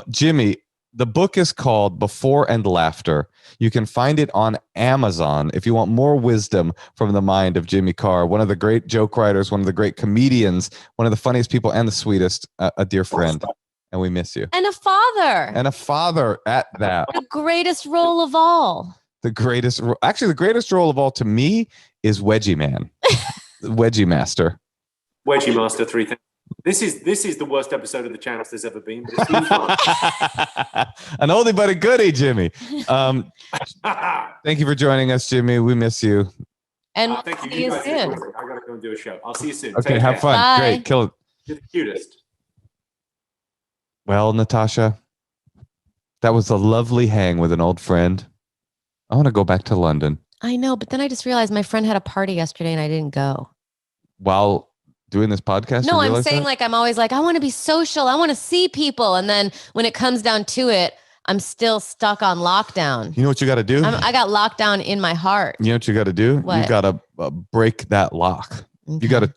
Jimmy, the book is called Before and Laughter. You can find it on Amazon if you want more wisdom from the mind of Jimmy Carr, one of the great joke writers, one of the great comedians, one of the funniest people and the sweetest, a dear friend. And we miss you. And a father. And a father at that. The greatest role of all. The greatest role of all to me is Wedgie Man. Wedgie Master. Wedgie Master 3000. This is the worst episode of the channel there's ever been, but it's been fun. An oldie but a goodie, Jimmy. Thank you for joining us, Jimmy. We miss you. And thank you. see you guys soon. I gotta go and do a show. I'll see you soon. Okay, Take have care. fun. Bye. Great. Kill it. You're the cutest. Well, Natasha, that was a lovely hang with an old friend. I want to go back to London. I know, but then I just realized my friend had a party yesterday and I didn't go. While doing this podcast? No, you I'm realize saying that? like I'm always like, I want to be social. I want to see people. And then when it comes down to it, I'm still stuck on lockdown. You know what you got to do? I got lockdown in my heart. You know what you got to do? What? You got to break that lock. Okay. You got to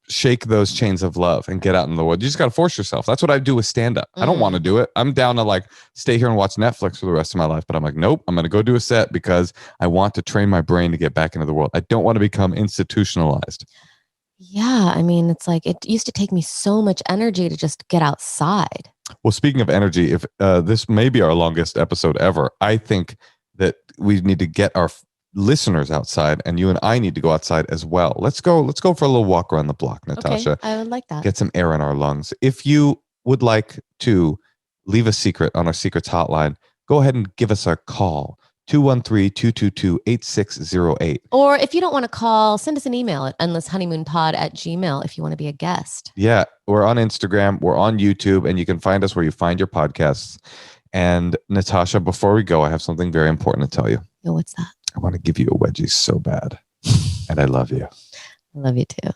shake those chains of love and get out in the world. You just got to force yourself. That's what I do with stand up. I don't want to do it. I'm down to like stay here and watch Netflix for the rest of my life. But I'm like, nope, I'm going to go do a set because I want to train my brain to get back into the world. I don't want to become institutionalized. Yeah. I mean, it's like it used to take me so much energy to just get outside. Well, speaking of energy, if this may be our longest episode ever, I think that we need to get our listeners outside, and you and I need to go outside as well. Let's go for a little walk around the block, Natasha. Okay, I would like that. Get some air in our lungs. If you would like to leave a secret on our secrets hotline, go ahead and give us a call. 213-222-8608. Or if you don't want to call, send us an email at endlesshoneymoonpod@gmail.com if you want to be a guest. Yeah, we're on Instagram, we're on YouTube, and you can find us where you find your podcasts. And Natasha, before we go, I have something very important to tell you. Oh, what's that? I want to give you a wedgie so bad. And I love you. I love you too.